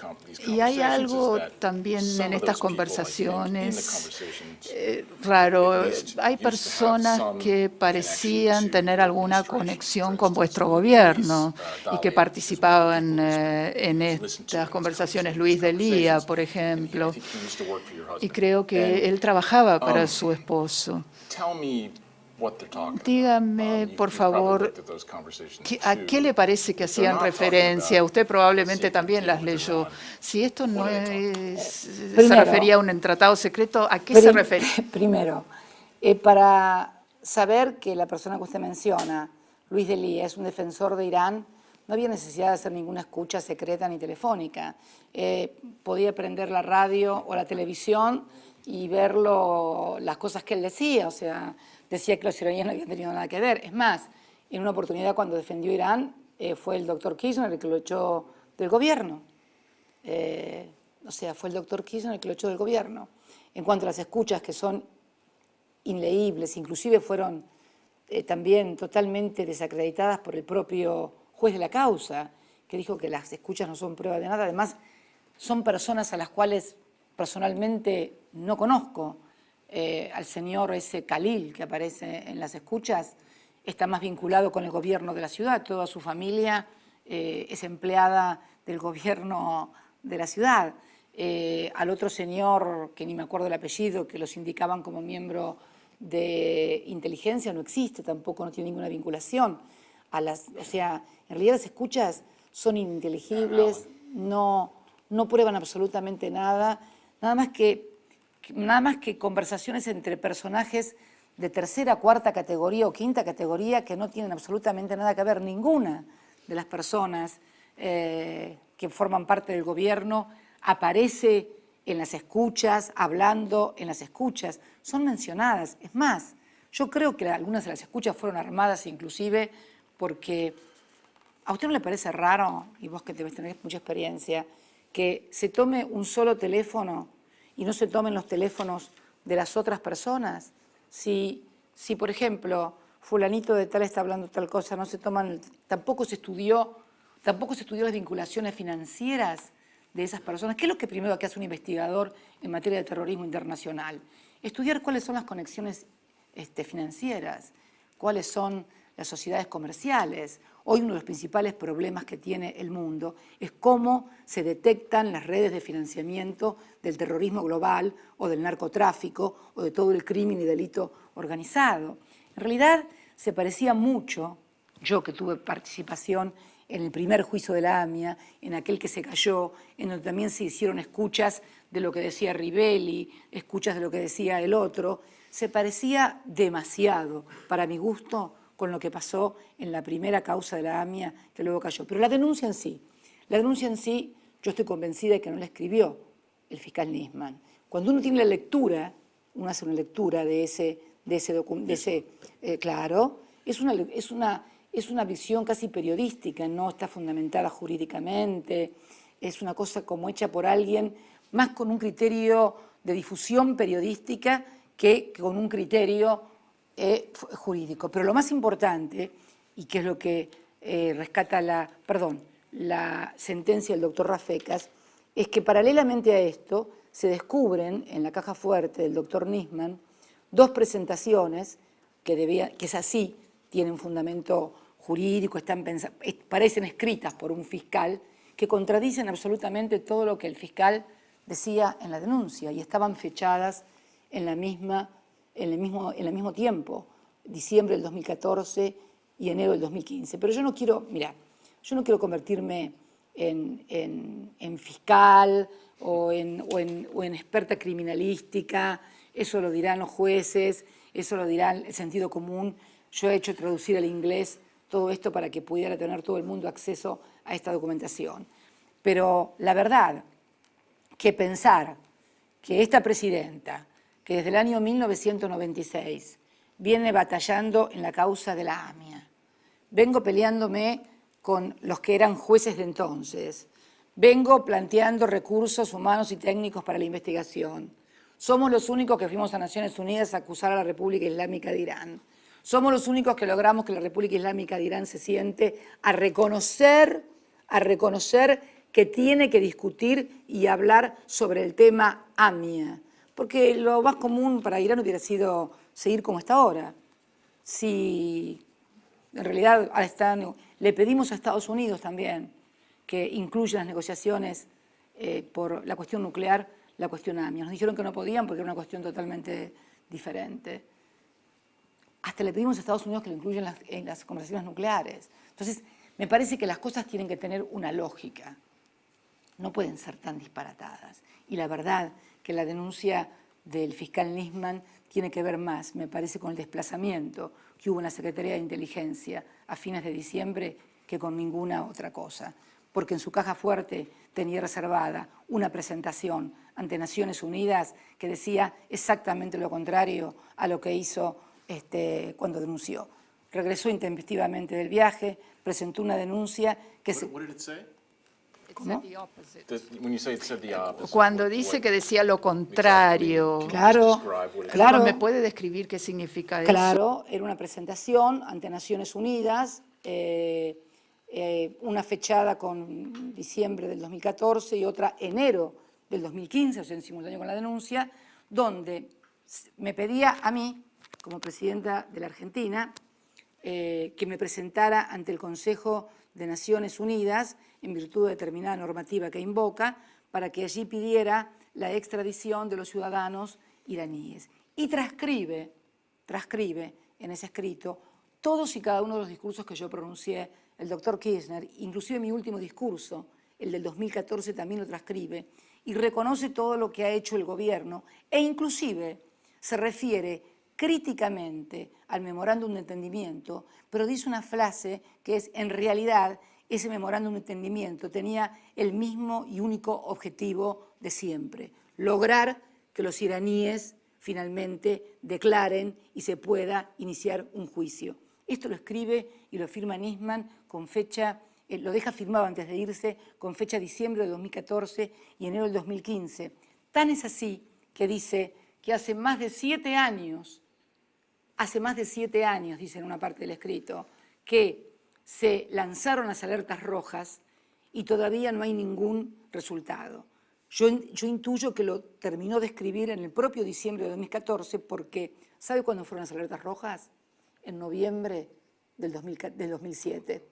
Y hay conversations algo is that también some en of estas those people, I think, in the conversaciones conversations, raro. at least Hay used to have personas some que parecían connection to tener your alguna administration. conexión For con instance, vuestro Luis, gobierno y que Dalia is one participaban of the people en who's listened to estas in conversaciones. these Luis Delía, conversations. por And I ejemplo. think he used to work for your Y husband. creo que And, él trabajaba para su esposo. tell me what they're talking about. Dígame, por You've probably favor, looked at those conversations ¿a too. qué le parece que If they're hacían not talking referencia? about Usted probablemente a también secret las deal with leyó. Iran, Si esto no what are they talking se Primero- refería a un tratado secreto, ¿a qué se refería? Primero, para saber que la persona que usted menciona, Luis Delía, es un defensor de Irán, no había necesidad de hacer ninguna escucha secreta ni telefónica. Podía prender la radio o la televisión y ver las cosas que él decía. O sea, decía que los iraníes no habían tenido nada que ver. Es más, en una oportunidad cuando defendió Irán, fue el doctor Kirchner el que lo echó del gobierno. O sea, fue el doctor Kirchner el que lo echó del gobierno. En cuanto a las escuchas, que son inleíbles, inclusive fueron también totalmente desacreditadas por el propio juez de la causa, que dijo que las escuchas no son prueba de nada. Además, son personas a las cuales personalmente no conozco. Al señor ese Khalil que aparece en las escuchas está más vinculado con el gobierno de la ciudad. Toda su familia es empleada del gobierno de la ciudad. Al otro señor, que ni me acuerdo el apellido, que los indicaban como miembro de inteligencia, no existe tampoco, no tiene ninguna vinculación. O sea, en realidad las escuchas son ininteligibles, no prueban absolutamente nada, nada más que conversaciones entre personajes de tercera, cuarta categoría o quinta categoría que no tienen absolutamente nada que ver. Ninguna de las personas que forman parte del gobierno aparece en las escuchas, hablando en las escuchas, son mencionadas. Es más, yo creo que algunas de las escuchas fueron armadas inclusive porque ¿a usted no le parece raro, y vos que debes tener mucha experiencia, que se tome un solo teléfono y no se tomen los teléfonos de las otras personas? Si por ejemplo, fulanito de tal está hablando tal cosa, no se toman, tampoco se estudió las vinculaciones financieras de esas personas. ¿Qué es lo que primero que hace un investigador en materia de terrorismo internacional? Estudiar cuáles son las conexiones financieras, cuáles son las sociedades comerciales. Hoy uno de los principales problemas que tiene el mundo es cómo se detectan las redes de financiamiento del terrorismo global o del narcotráfico o de todo el crimen y delito organizado. En realidad se parecía mucho, yo que tuve participación en el primer juicio de la AMIA, en aquel que se cayó, en donde también se hicieron escuchas de lo que decía Rivelli, escuchas de lo que decía el otro, se parecía demasiado, para mi gusto, con lo que pasó en la primera causa de la AMIA, que luego cayó. Pero la denuncia en sí, yo estoy convencida de que no la escribió el fiscal Nisman. Cuando uno tiene la lectura, uno hace una lectura de ese claro, es una visión casi periodística, no está fundamentada jurídicamente, es una cosa como hecha por alguien más con un criterio de difusión periodística que con un criterio jurídico. Pero lo más importante, y que es lo que rescata la sentencia del doctor Rafecas, es que paralelamente a esto se descubren en la caja fuerte del doctor Nisman 2 presentaciones que es así, tienen fundamento jurídico, parecen escritas por un fiscal, que contradicen absolutamente todo lo que el fiscal decía en la denuncia y estaban fechadas en el mismo tiempo, diciembre del 2014 y enero del 2015. Pero yo no quiero convertirme en fiscal o en experta criminalística. Eso lo dirán los jueces, eso lo dirá el sentido común. Yo he hecho traducir al inglés todo esto para que pudiera tener todo el mundo acceso a esta documentación. Pero la verdad que pensar que esta presidenta, que desde el año 1996 viene batallando en la causa de la AMIA, vengo peleándome con los que eran jueces de entonces, vengo planteando recursos humanos y técnicos para la investigación, somos los únicos que fuimos a Naciones Unidas a acusar a la República Islámica de Irán, somos los únicos que logramos que la República Islámica de Irán se siente a reconocer que tiene que discutir y hablar sobre el tema AMIA, porque lo más común para Irán hubiera sido seguir como está ahora. Si en realidad le pedimos a Estados Unidos también que incluya las negociaciones por la cuestión nuclear, la cuestión AMIA. Nos dijeron que no podían porque era una cuestión totalmente diferente. Hasta le pedimos a Estados Unidos que lo incluyan en las conversaciones nucleares. Entonces, me parece que las cosas tienen que tener una lógica. No pueden ser tan disparatadas. Y la verdad que la denuncia del fiscal Nisman tiene que ver más, me parece, con el desplazamiento que hubo en la Secretaría de Inteligencia a fines de diciembre que con ninguna otra cosa. Porque en su caja fuerte tenía reservada una presentación ante Naciones Unidas que decía exactamente lo contrario a lo que hizo cuando denunció. Regresó intempestivamente del viaje, presentó una denuncia que se... What did it say? ¿Cómo? When you say it said the opposite. Cuando dice que decía lo contrario, Claro, ¿me puede describir qué significa eso? Claro, era una presentación ante Naciones Unidas, una fechada con diciembre del 2014 y otra enero del 2015, o sea, en simultáneo con la denuncia, donde me pedía a mí, como presidenta de la Argentina, que me presentara ante el Consejo de Naciones Unidas, en virtud de determinada normativa que invoca, para que allí pidiera la extradición de los ciudadanos iraníes. Y transcribe en ese escrito todos y cada uno de los discursos que yo pronuncié, el doctor Kirchner, inclusive mi último discurso, el del 2014, también lo transcribe, y reconoce todo lo que ha hecho el gobierno, e inclusive se refiere críticamente al memorándum de entendimiento, pero dice una frase que es, en realidad, ese memorándum de entendimiento tenía el mismo y único objetivo de siempre, lograr que los iraníes finalmente declaren y se pueda iniciar un juicio. Esto lo escribe y lo firma Nisman con fecha, lo deja firmado antes de irse, con fecha diciembre de 2014 y enero del 2015. Tan es así que dice que hace más de 7 años, dice en una parte del escrito, que se lanzaron las alertas rojas y todavía no hay ningún resultado. Yo intuyo que lo terminó de escribir en el propio diciembre de 2014 porque, ¿sabe cuándo fueron las alertas rojas? En noviembre del 2007.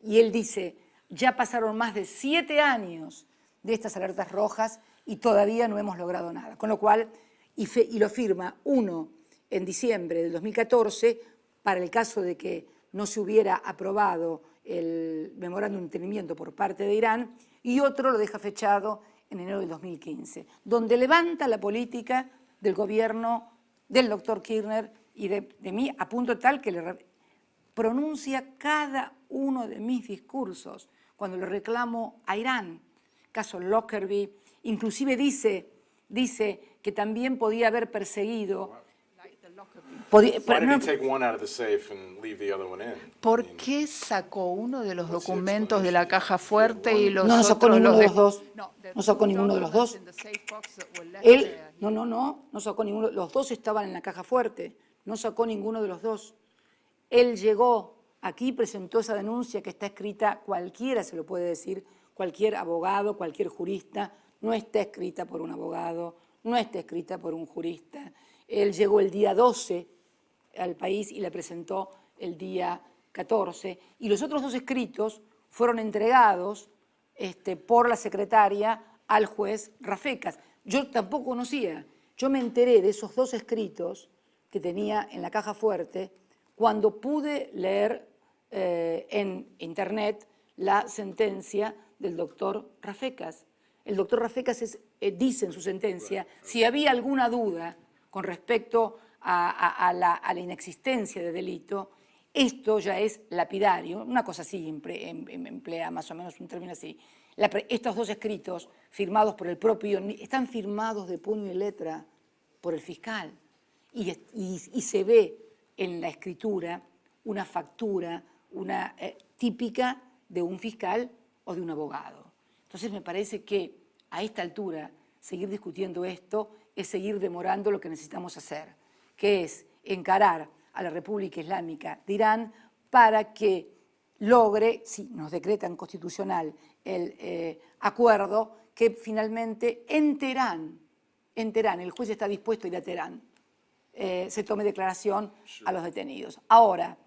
Y él dice, ya pasaron más de 7 años de estas alertas rojas y todavía no hemos logrado nada. Con lo cual, y lo firma uno en diciembre del 2014, para el caso de que no se hubiera aprobado el memorándum de entendimiento por parte de Irán, y otro lo deja fechado en enero del 2015, donde levanta la política del gobierno del doctor Kirchner y de mí, a punto tal que le pronuncia cada uno de mis discursos cuando le reclamo a Irán. Caso Lockerbie, inclusive dice que también podía haber perseguido... Why did he take one out of the safe and leave the other one in? ¿Por qué sacó uno de los documentos de la caja fuerte y los No otros sacó ninguno de los dejó? dos. No sacó ninguno de los dos. Él, no sacó ninguno. Los dos estaban en la caja fuerte. no sacó ninguno de los dos. Él llegó aquí, presentó esa denuncia que está escrita, cualquiera se lo puede decir, cualquier abogado, cualquier jurista, no está escrita por un abogado, no está escrita por un jurista. Él llegó el día 12 al país y la presentó el día 14. Y los otros dos escritos fueron entregados por la secretaria al juez Rafecas. Yo tampoco conocía. Yo me enteré de esos dos escritos que tenía en la caja fuerte cuando pude leer en internet la sentencia del doctor Rafecas. El doctor Rafecas dice en su sentencia, si había alguna duda con respecto a la inexistencia de delito, esto ya es lapidario, una cosa así emplea más o menos un término así. Estos dos escritos firmados por el propio, están firmados de puño y letra por el fiscal y se ve en la escritura una factura, una típica de un fiscal o de un abogado. Entonces me parece que a esta altura seguir discutiendo esto es seguir demorando lo que necesitamos hacer, que es encarar a la República Islámica de Irán para que logre, si nos decretan constitucional el acuerdo, que finalmente en Teherán, el juez está dispuesto a ir a Teherán, se tome declaración a los detenidos. Ahora,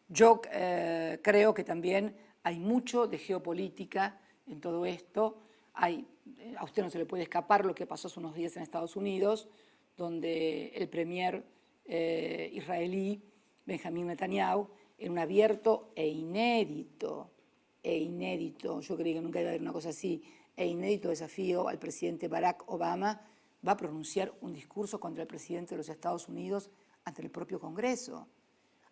yo creo que también hay mucho de geopolítica en todo esto. A usted no se le puede escapar lo que pasó hace unos días en Estados Unidos, donde el premier israelí, Benjamín Netanyahu, en un abierto e inédito, yo creí que nunca iba a haber una cosa así, e inédito desafío al presidente Barack Obama, va a pronunciar un discurso contra el presidente de los Estados Unidos ante el propio Congreso.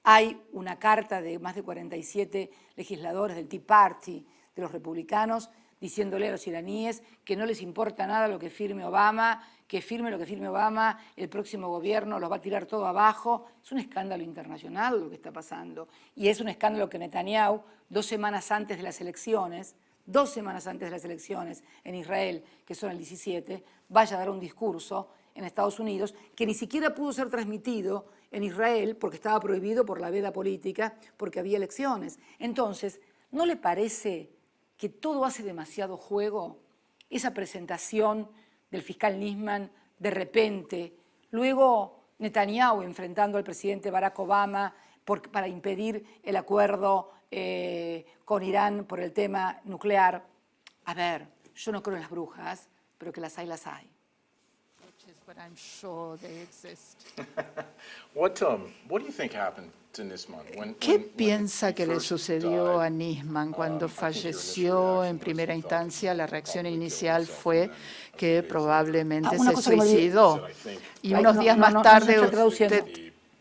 Hay una carta de más de 47 legisladores del Tea Party, de los republicanos, diciéndole a los iraníes que no les importa nada lo que firme Obama, que firme lo que firme Obama, el próximo gobierno los va a tirar todo abajo. Es un escándalo internacional lo que está pasando. Y es un escándalo que Netanyahu, 2 semanas antes de las elecciones, en Israel, que son el 17, vaya a dar un discurso en Estados Unidos que ni siquiera pudo ser transmitido en Israel porque estaba prohibido por la veda política, porque había elecciones. Entonces, ¿no le parece que todo hace demasiado juego? Esa presentación del fiscal Nisman de repente, luego Netanyahu enfrentando al presidente Barack Obama para impedir el acuerdo con Irán por el tema nuclear. A ver, yo no creo en las brujas, pero que las hay, las hay. But I'm sure they exist. What do you think happened to Nisman? ¿Qué piensa que le sucedió a Nisman cuando falleció en primera instancia? La reacción inicial fue que probablemente se suicidó. Y unos días más tarde usted...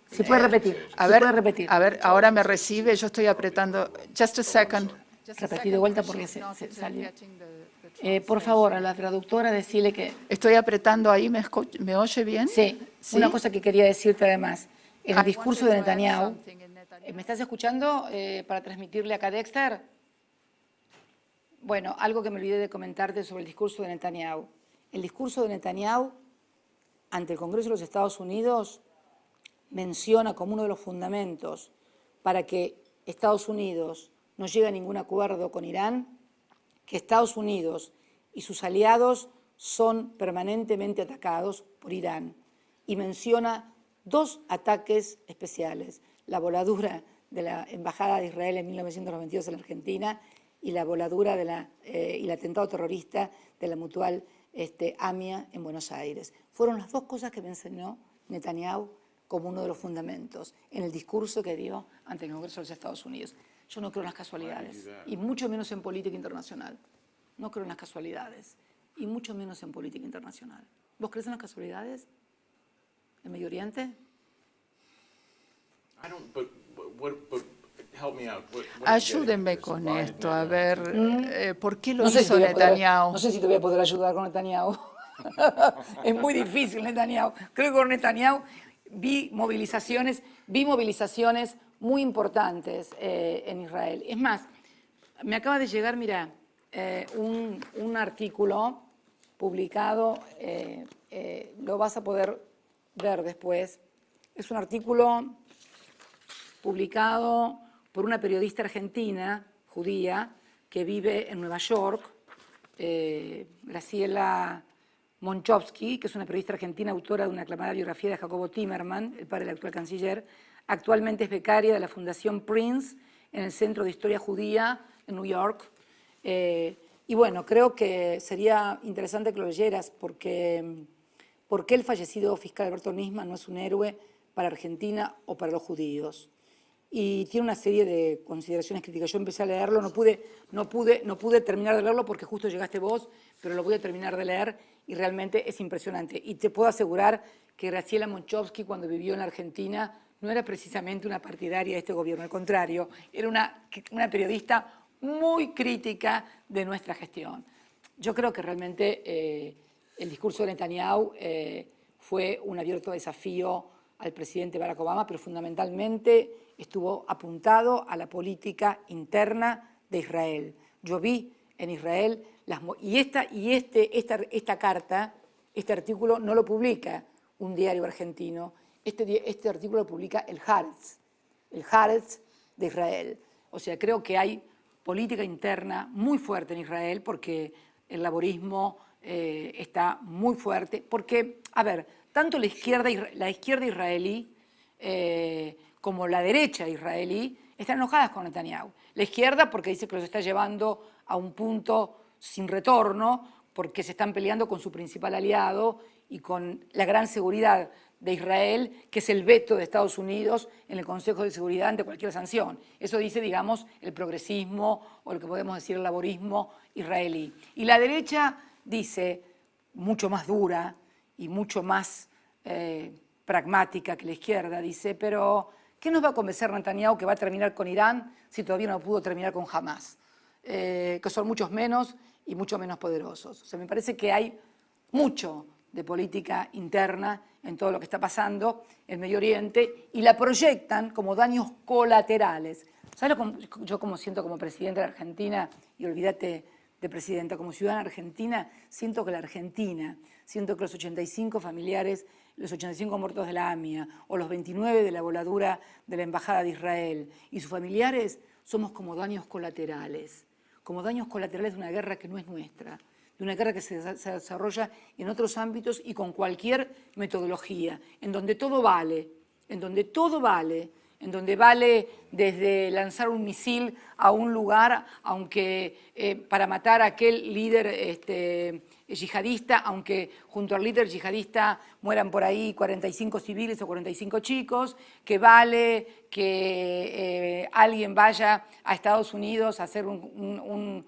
¿Se puede repetir? A ver, ahora me recibe, yo estoy apretando... Just a second. Repetí de vuelta porque se salió. Por favor, a la traductora decirle que... Estoy apretando ahí, ¿me oye bien? Sí. Una cosa que quería decirte además. En el discurso de Netanyahu, ¿me estás escuchando para transmitirle acá a Dexter? Bueno, algo que me olvidé de comentarte sobre el discurso de Netanyahu. El discurso de Netanyahu ante el Congreso de los Estados Unidos menciona como uno de los fundamentos para que Estados Unidos no llegue a ningún acuerdo con Irán, que Estados Unidos y sus aliados son permanentemente atacados por Irán. Y menciona 2 ataques especiales, la voladura de la Embajada de Israel en 1992 en la Argentina y la voladura y el atentado terrorista de la Mutual AMIA en Buenos Aires. Fueron las 2 cosas que mencionó Netanyahu como uno de los fundamentos en el discurso que dio ante el Congreso de los Estados Unidos. Yo no creo en las casualidades, y mucho menos en política internacional. No creo en las casualidades, y mucho menos en política internacional. ¿Vos crees en las casualidades? ¿En Medio Oriente? Ayúdenme con esto, a ver, ¿por qué lo hizo Netanyahu? No sé si te voy a poder ayudar con Netanyahu. Es muy difícil, Netanyahu. Creo que con Netanyahu vi movilizaciones muy importantes en Israel. Es más, me acaba de llegar, mira, un artículo publicado, lo vas a poder ver después, Es un artículo publicado por una periodista argentina, judía, que vive en Nueva York, Graciela Monchovsky, que es una periodista argentina, autora de una aclamada biografía de Jacobo Timerman, el padre del actual canciller. Actualmente es becaria de la Fundación Prince en el Centro de Historia Judía en New York. Y bueno, creo que sería interesante que lo leyeras porque el fallecido fiscal Alberto Nisman no es un héroe para Argentina o para los judíos. Y tiene una serie de consideraciones críticas. Yo empecé a leerlo, no pude terminar de leerlo porque justo llegaste vos, pero lo voy a terminar de leer y realmente es impresionante. Y te puedo asegurar que Graciela Monchovsky, cuando vivió en la Argentina, no era precisamente una partidaria de este gobierno, al contrario, era una periodista muy crítica de nuestra gestión. Yo creo que realmente el discurso de Netanyahu fue un abierto desafío al presidente Barack Obama, pero fundamentalmente estuvo apuntado a la política interna de Israel. Yo vi en Israel, esta carta, este artículo no lo publica un diario argentino, este artículo lo publica el Haaretz de Israel. O sea, creo que hay política interna muy fuerte en Israel porque el laborismo está muy fuerte, porque, a ver, tanto la izquierda israelí como la derecha israelí están enojadas con Netanyahu. La izquierda porque dice que los está llevando a un punto sin retorno, porque se están peleando con su principal aliado y con la gran seguridad de Israel, que es el veto de Estados Unidos en el Consejo de Seguridad ante cualquier sanción. Eso dice, digamos, el progresismo o lo que podemos decir el laborismo israelí. Y la derecha dice, mucho más dura y mucho más pragmática que la izquierda, dice, pero ¿qué nos va a convencer Netanyahu que va a terminar con Irán si todavía no pudo terminar con Hamas? Que son muchos menos y mucho menos poderosos. O sea, me parece que hay mucho de política interna en todo lo que está pasando en Medio Oriente y la proyectan como daños colaterales. ¿Sabes yo cómo siento como presidenta de la Argentina? Y olvídate de presidenta, como ciudadana argentina, siento que los 85 familiares, los 85 muertos de la AMIA o los 29 de la voladura de la Embajada de Israel y sus familiares somos como daños colaterales de una guerra que no es nuestra, de una guerra que se desarrolla en otros ámbitos y con cualquier metodología, en donde todo vale, en donde vale desde lanzar un misil a un lugar, aunque para matar a aquel líder yihadista, aunque junto al líder yihadista mueran por ahí 45 civiles o 45 chicos, que vale que alguien vaya a Estados Unidos a hacer un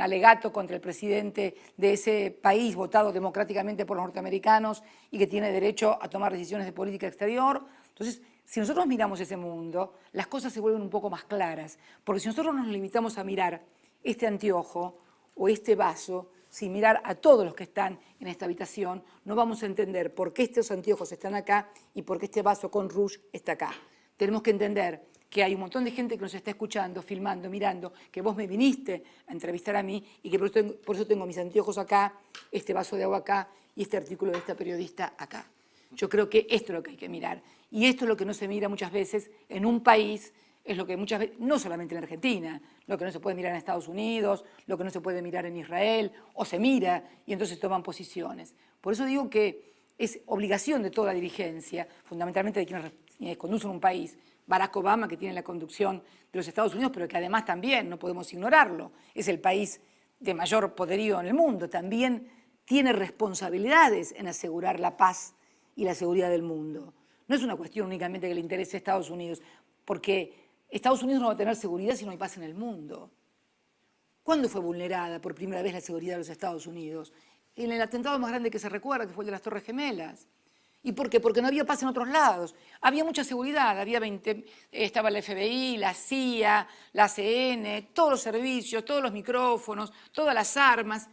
alegato contra el presidente de ese país votado democráticamente por los norteamericanos y que tiene derecho a tomar decisiones de política exterior. Entonces, si nosotros miramos ese mundo, las cosas se vuelven un poco más claras, porque si nosotros nos limitamos a mirar este anteojo o este vaso, sin mirar a todos los que están en esta habitación, no vamos a entender por qué estos anteojos están acá y por qué este vaso con rouge está acá. Tenemos que entender que hay un montón de gente que nos está escuchando, filmando, mirando, que vos me viniste a entrevistar a mí y que por eso tengo mis anteojos acá, este vaso de agua acá y este artículo de esta periodista acá. Yo creo que esto es lo que hay que mirar. Y esto es lo que no se mira muchas veces en un país, es lo que muchas veces, no solamente en Argentina, lo que no se puede mirar en Estados Unidos, lo que no se puede mirar en Israel, o se mira y entonces toman posiciones. Por eso digo que es obligación de toda la dirigencia, fundamentalmente de quienes conducen un país, Barack Obama, que tiene la conducción de los Estados Unidos, pero que además también, no podemos ignorarlo, es el país de mayor poderío en el mundo, también tiene responsabilidades en asegurar la paz y la seguridad del mundo. No es una cuestión únicamente que le interese a Estados Unidos, porque Estados Unidos no va a tener seguridad si no hay paz en el mundo. ¿Cuándo fue vulnerada por primera vez la seguridad de los Estados Unidos? En el atentado más grande que se recuerda, que fue el de las Torres Gemelas. ¿Y por qué? Porque no había paz en otros lados. Había mucha seguridad, estaba la FBI, la CIA, la ACN, todos los servicios, todos los micrófonos, todas las armas,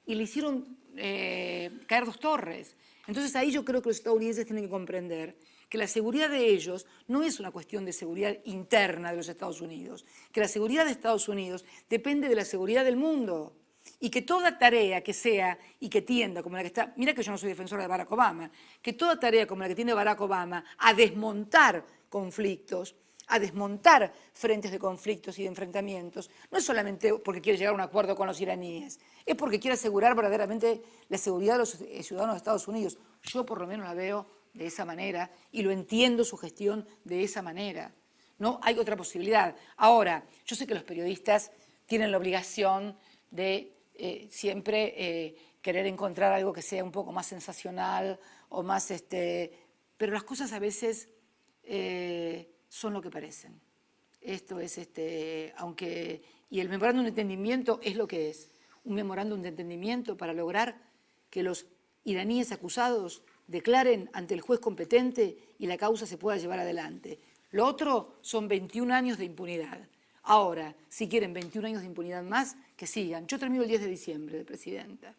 y le hicieron caer 2 torres. Entonces ahí yo creo que los estadounidenses tienen que comprender que la seguridad de ellos no es una cuestión de seguridad interna de los Estados Unidos, que la seguridad de Estados Unidos depende de la seguridad del mundo. y que toda tarea que sea y que tienda, como la que está, mira que yo no soy defensora de Barack Obama, que toda tarea como la que tiene Barack Obama a desmontar conflictos, a desmontar frentes de conflictos y de enfrentamientos, no es solamente porque quiere llegar a un acuerdo con los iraníes, es porque quiere asegurar verdaderamente la seguridad de los ciudadanos de Estados Unidos. Yo por lo menos la veo de esa manera y lo entiendo su gestión de esa manera. No hay otra posibilidad. Ahora, yo sé que los periodistas tienen la obligación de siempre querer encontrar algo que sea un poco más sensacional o más, pero las cosas a veces son lo que parecen. Esto es, aunque, y el memorándum de entendimiento es lo que es, un memorándum de entendimiento para lograr que los iraníes acusados declaren ante el juez competente y la causa se pueda llevar adelante. Lo otro son 21 años de impunidad. Ahora, si quieren 21 años de impunidad más, que sigan. Yo termino el 10 de diciembre de presidenta.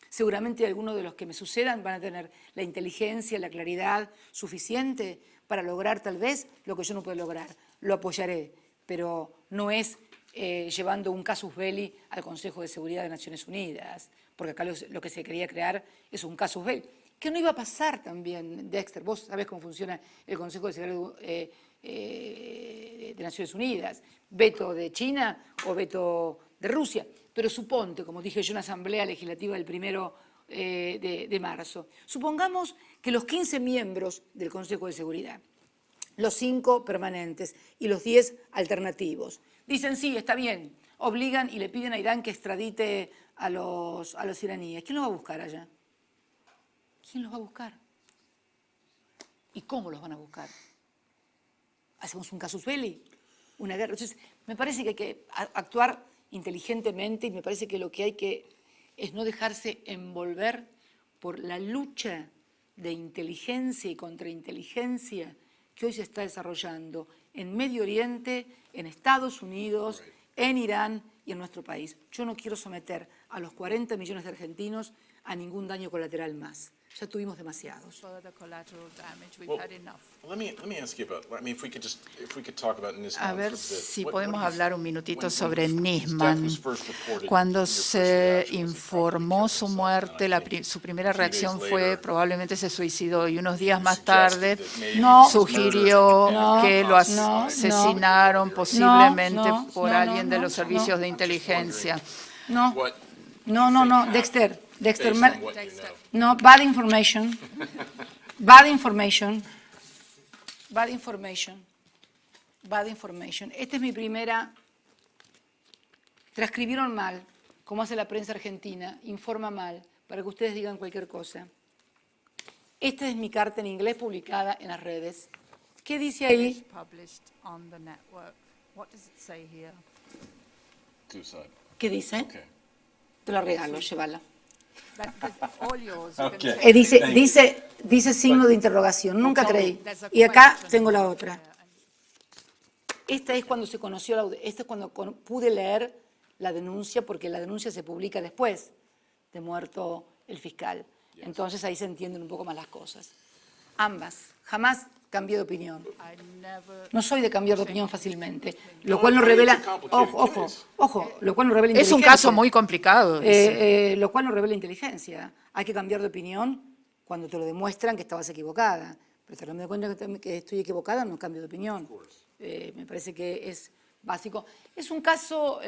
Seguramente algunos de los que me sucedan van a tener la inteligencia, la claridad suficiente para lograr tal vez lo que yo no puedo lograr. Lo apoyaré, pero no es llevando un casus belli al Consejo de Seguridad de Naciones Unidas, porque acá lo que se quería crear es un casus belli, que no iba a pasar también, Dexter. Vos sabés cómo funciona el Consejo de Seguridad de Naciones Unidas, veto de China o veto de Rusia, pero suponte, como dije yo, una asamblea legislativa del 1 de marzo. Supongamos que los 15 miembros del Consejo de Seguridad, los 5 permanentes y los 10 alternativos, dicen sí, está bien, obligan y le piden a Irán que extradite a los iraníes. ¿Quién los va a buscar allá? ¿Quién los va a buscar? ¿Y cómo los van a buscar? ¿Hacemos un casus belli? ¿Una guerra? Entonces, me parece que hay que actuar inteligentemente y me parece que lo que hay que es no dejarse envolver por la lucha de inteligencia y contrainteligencia que hoy se está desarrollando en Medio Oriente, en Estados Unidos, en Irán y en nuestro país. Yo no quiero someter a los 40 millones de argentinos a ningún daño colateral más. Ya tuvimos demasiados. Let me ask you about, I mean, if we could talk about Nisman A ver for a bit. si What podemos do you hablar think un minutito when sobre his death Nisman. was first reported, Cuando your first se reaction was he probably informó killed su himself, muerte, and I think su primera a few days reacción fue later, probablemente se suicidó y unos días you más suggested tarde that maybe No, he was sugirió murdered and que lo possibly by asesinaron no, posiblemente no, por no, alguien de no, los no. servicios de I'm just inteligencia. No, what no, you no, think no, happened Dexter, based on what you know. no, bad information, bad information, bad information, bad information. Esta es mi primera, transcribieron mal, como hace la prensa argentina, informa mal, para que ustedes digan cualquier cosa. Esta es mi carta en inglés publicada en las redes. ¿Qué dice ahí? Suicide. ¿Qué dice? Okay. Te la regalo, llévala. Okay. Dice signo de interrogación, nunca creí. Y acá tengo la otra. Esta es cuando se conoció, esta es cuando pude leer la denuncia, porque la denuncia se publica después de muerto el fiscal. Entonces ahí se entienden un poco más las cosas. Ambas. Jamás cambié de opinión. No soy de cambiar de opinión fácilmente, lo cual no revela, ojo, lo cual no revela Es inteligencia. un caso muy complicado. Dice. Lo cual no revela inteligencia. Hay que cambiar de opinión cuando te lo demuestran que estabas equivocada. Pero te das cuenta que estoy equivocada, no cambio de opinión. Me parece que es básico. Es un caso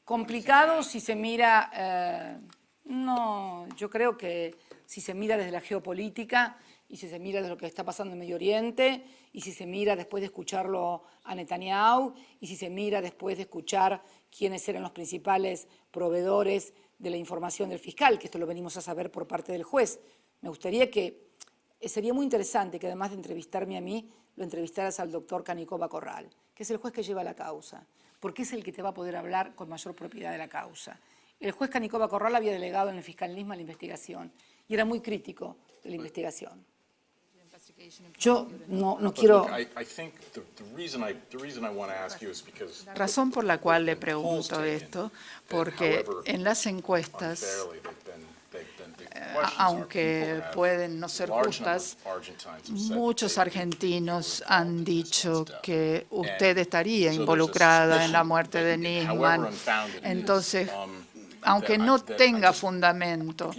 complicado si se mira, no, yo creo que si se mira desde la geopolítica y si se mira desde lo que está pasando en Medio Oriente y si se mira después de escucharlo a Netanyahu y si se mira después de escuchar quiénes eran los principales proveedores de la información del fiscal, que esto lo venimos a saber por parte del juez. Me gustaría que, sería muy interesante que además de entrevistarme a mí, lo entrevistaras al doctor Canicova Corral, que es el juez que lleva la causa, porque es el que te va a poder hablar con mayor propiedad de la causa. El juez Canicova Corral había delegado en el fiscal Nisman la investigación y era muy crítico de la investigación. Yo no quiero... Razón por la cual le pregunto esto, porque en las encuestas, aunque pueden no ser justas, muchos argentinos han dicho que usted estaría involucrada en la muerte de Nisman. Entonces, aunque no tenga fundamento.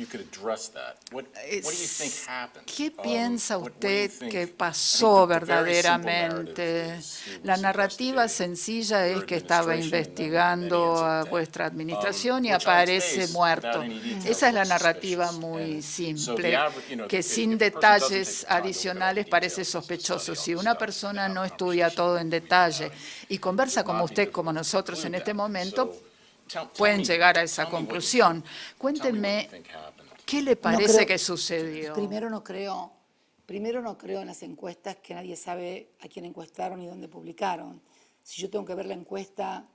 ¿Qué piensa usted que pasó verdaderamente? La narrativa sencilla es que estaba investigando a vuestra administración y aparece muerto. Esa es la narrativa muy simple, que sin detalles adicionales parece sospechoso. Si una persona no estudia todo en detalle y conversa como usted, como nosotros en este momento, pueden llegar a esa conclusión. Cuéntenme, ¿qué le parece que sucedió? Primero no creo en las encuestas, que nadie sabe a quién encuestaron y dónde publicaron. Si yo tengo que ver la encuesta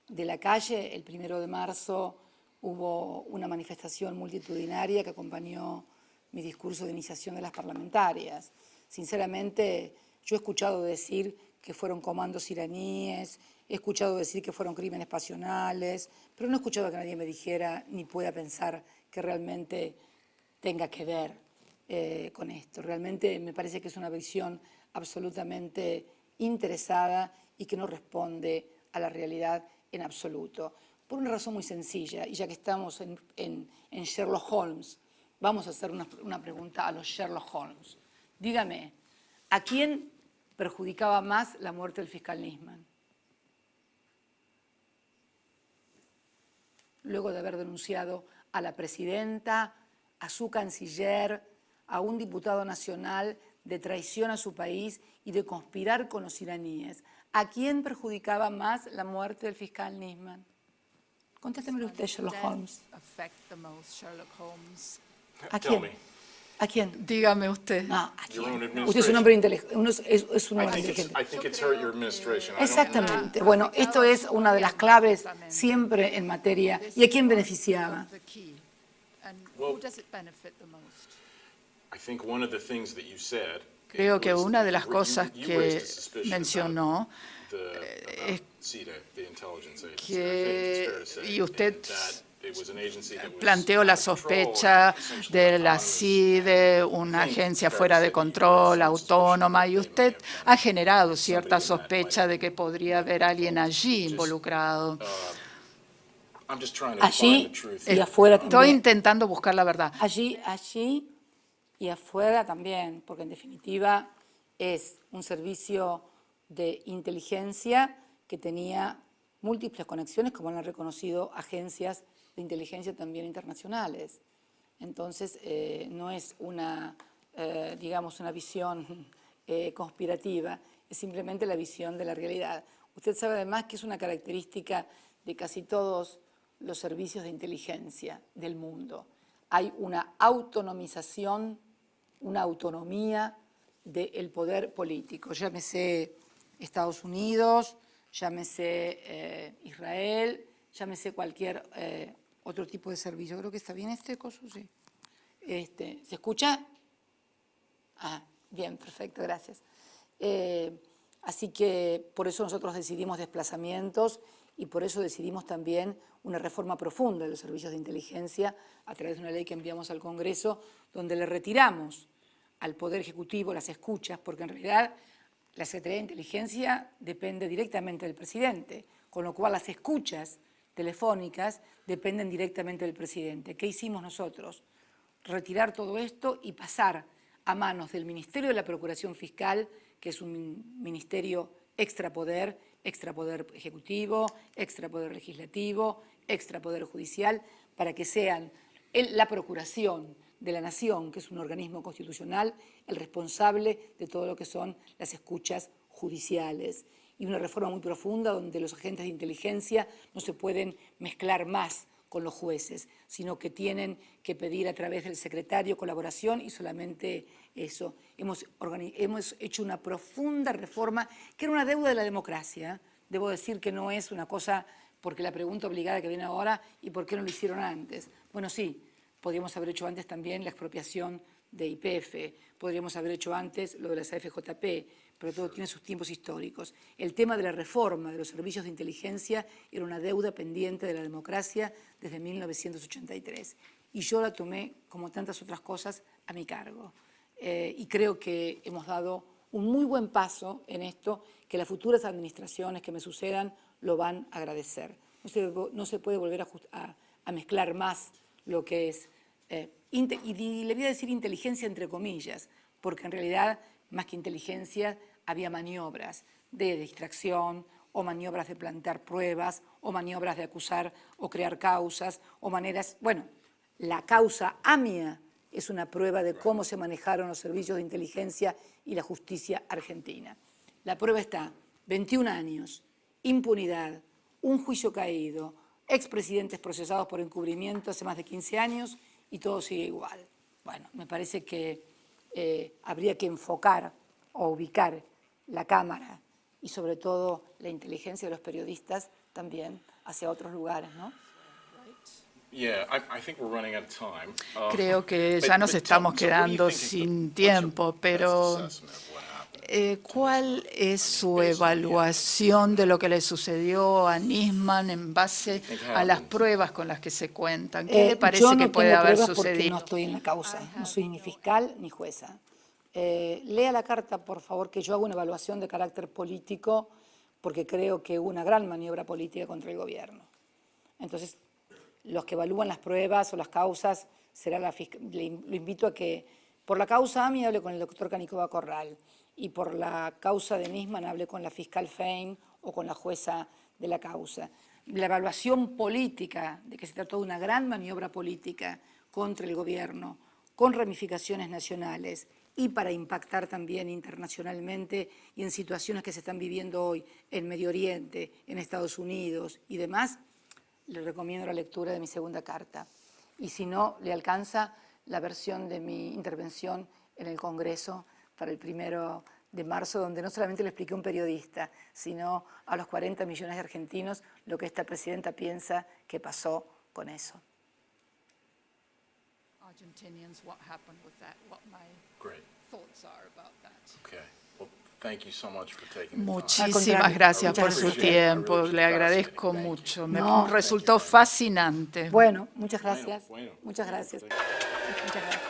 de la calle, el 1 de marzo hubo una manifestación multitudinaria que acompañó mi discurso de iniciación de las parlamentarias. Sinceramente, yo he escuchado decir que fueron comandos iraníes, he escuchado decir que fueron crímenes pasionales, pero no he escuchado que nadie me dijera ni pueda pensar que realmente tenga que ver con esto. Realmente me parece que es una visión absolutamente interesada y que no responde a la realidad en absoluto. Por una razón muy sencilla, y ya que estamos en Sherlock Holmes, vamos a hacer una pregunta a los Sherlock Holmes. Dígame, ¿a quién perjudicaba más la muerte del fiscal Nisman? Luego de haber denunciado a la presidenta, a su canciller, a un diputado nacional de traición a su país y de conspirar con los iraníes. ¿A quién perjudicaba más la muerte del fiscal Nisman? Contésteme usted, Sherlock Holmes. ¿A quién? ¿A quién? Dígame usted. No, ¿a quién? Usted es un hombre inteligente. Es un hombre inteligente. Exactamente. Bueno, esto es una de las claves siempre en materia. ¿Y a quién beneficiaba? Creo que una de las cosas que mencionó es que, y usted planteó la sospecha de la CIDE, una agencia fuera de control, autónoma, y usted ha generado cierta sospecha de que podría haber alguien allí involucrado. Allí y afuera también. Estoy intentando buscar la verdad. Allí y afuera también, porque en definitiva es un servicio de inteligencia que tenía múltiples conexiones, como lo han reconocido agencias de inteligencia también internacionales. Entonces, no es digamos, una visión conspirativa, es simplemente la visión de la realidad. Usted sabe además que es una característica de casi todos los servicios de inteligencia del mundo. Hay una autonomización, una autonomía del poder político, llámese Estados Unidos, llámese Israel, llámese cualquier otro tipo de servicio. Creo que está bien este coso, sí. ¿Se escucha? Ah, bien, perfecto, gracias. Así que por eso nosotros decidimos desplazamientos y por eso decidimos también una reforma profunda de los servicios de inteligencia a través de una ley que enviamos al Congreso, donde le retiramos al Poder Ejecutivo las escuchas, porque en realidad la Secretaría de Inteligencia depende directamente del presidente, con lo cual las escuchas telefónicas dependen directamente del presidente. ¿Qué hicimos nosotros? Retirar todo esto y pasar a manos del Ministerio de la Procuración Fiscal, que es un ministerio extrapoder ejecutivo, extrapoder legislativo, extrapoder judicial, para que sean la Procuración de la Nación, que es un organismo constitucional, el responsable de todo lo que son las escuchas judiciales. Y una reforma muy profunda donde los agentes de inteligencia no se pueden mezclar más con los jueces, sino que tienen que pedir a través del secretario colaboración y solamente eso. Hemos hecho una profunda reforma que era una deuda de la democracia. Debo decir que no es una cosa porque la pregunta obligada que viene ahora y por qué no lo hicieron antes. Bueno, sí, podríamos haber hecho antes también la expropiación de YPF, podríamos haber hecho antes lo de las AFJP, pero todo tiene sus tiempos históricos. El tema de la reforma de los servicios de inteligencia era una deuda pendiente de la democracia desde 1983. Y yo la tomé, como tantas otras cosas, a mi cargo. Y creo que hemos dado un muy buen paso en esto, que las futuras administraciones que me sucedan lo van a agradecer. No se puede volver a a mezclar más lo que es, y le voy a decir inteligencia entre comillas, porque en realidad, más que inteligencia, había maniobras de distracción o maniobras de plantear pruebas o maniobras de acusar o crear causas o maneras, bueno, la causa AMIA es una prueba de cómo se manejaron los servicios de inteligencia y la justicia argentina. La prueba está, 21 años, impunidad, un juicio caído, expresidentes procesados por encubrimiento hace más de 15 años y todo sigue igual. Bueno, me parece que habría que enfocar o ubicar la Cámara y sobre todo la inteligencia de los periodistas también hacia otros lugares, ¿no? Yeah, I think we're running out of time. Creo que ya nos but estamos so what do you quedando think is sin what's tiempo, your best pero assessment of what happened? ¿cuál es su evaluación de lo que le sucedió a Nisman en base a las pruebas con las que se cuentan? ¿Qué le parece Yo no que puede tengo haber pruebas porque sucedido? no estoy en la causa, no soy ni fiscal ni jueza. Lea la carta, por favor, que yo hago una evaluación de carácter político porque creo que hubo una gran maniobra política contra el gobierno. Entonces, los que evalúan las pruebas o las causas, lo invito a que por la causa AMI hable con el doctor Canicova Corral y por la causa de Nisman hable con la fiscal Fein o con la jueza de la causa. La evaluación política de que se trató de una gran maniobra política contra el gobierno, con ramificaciones nacionales y para impactar también internacionalmente y en situaciones que se están viviendo hoy en Medio Oriente, en Estados Unidos y demás, le recomiendo la lectura de mi segunda carta. Y si no le alcanza, la versión de mi intervención en el Congreso para el 1 de marzo, donde no solamente le expliqué a un periodista, sino a los 40 millones de argentinos lo que esta presidenta piensa que pasó con eso. Argentinians, what happened with that, what my Great. thoughts are about that. Okay. Well, thank you so much for taking the time. Muchísimas gracias por su Muchas tiempo, gracias. le agradezco Thank you. mucho, me No. resultó fascinante. Bueno, muchas gracias. Bueno. Muchas gracias. Muchas gracias.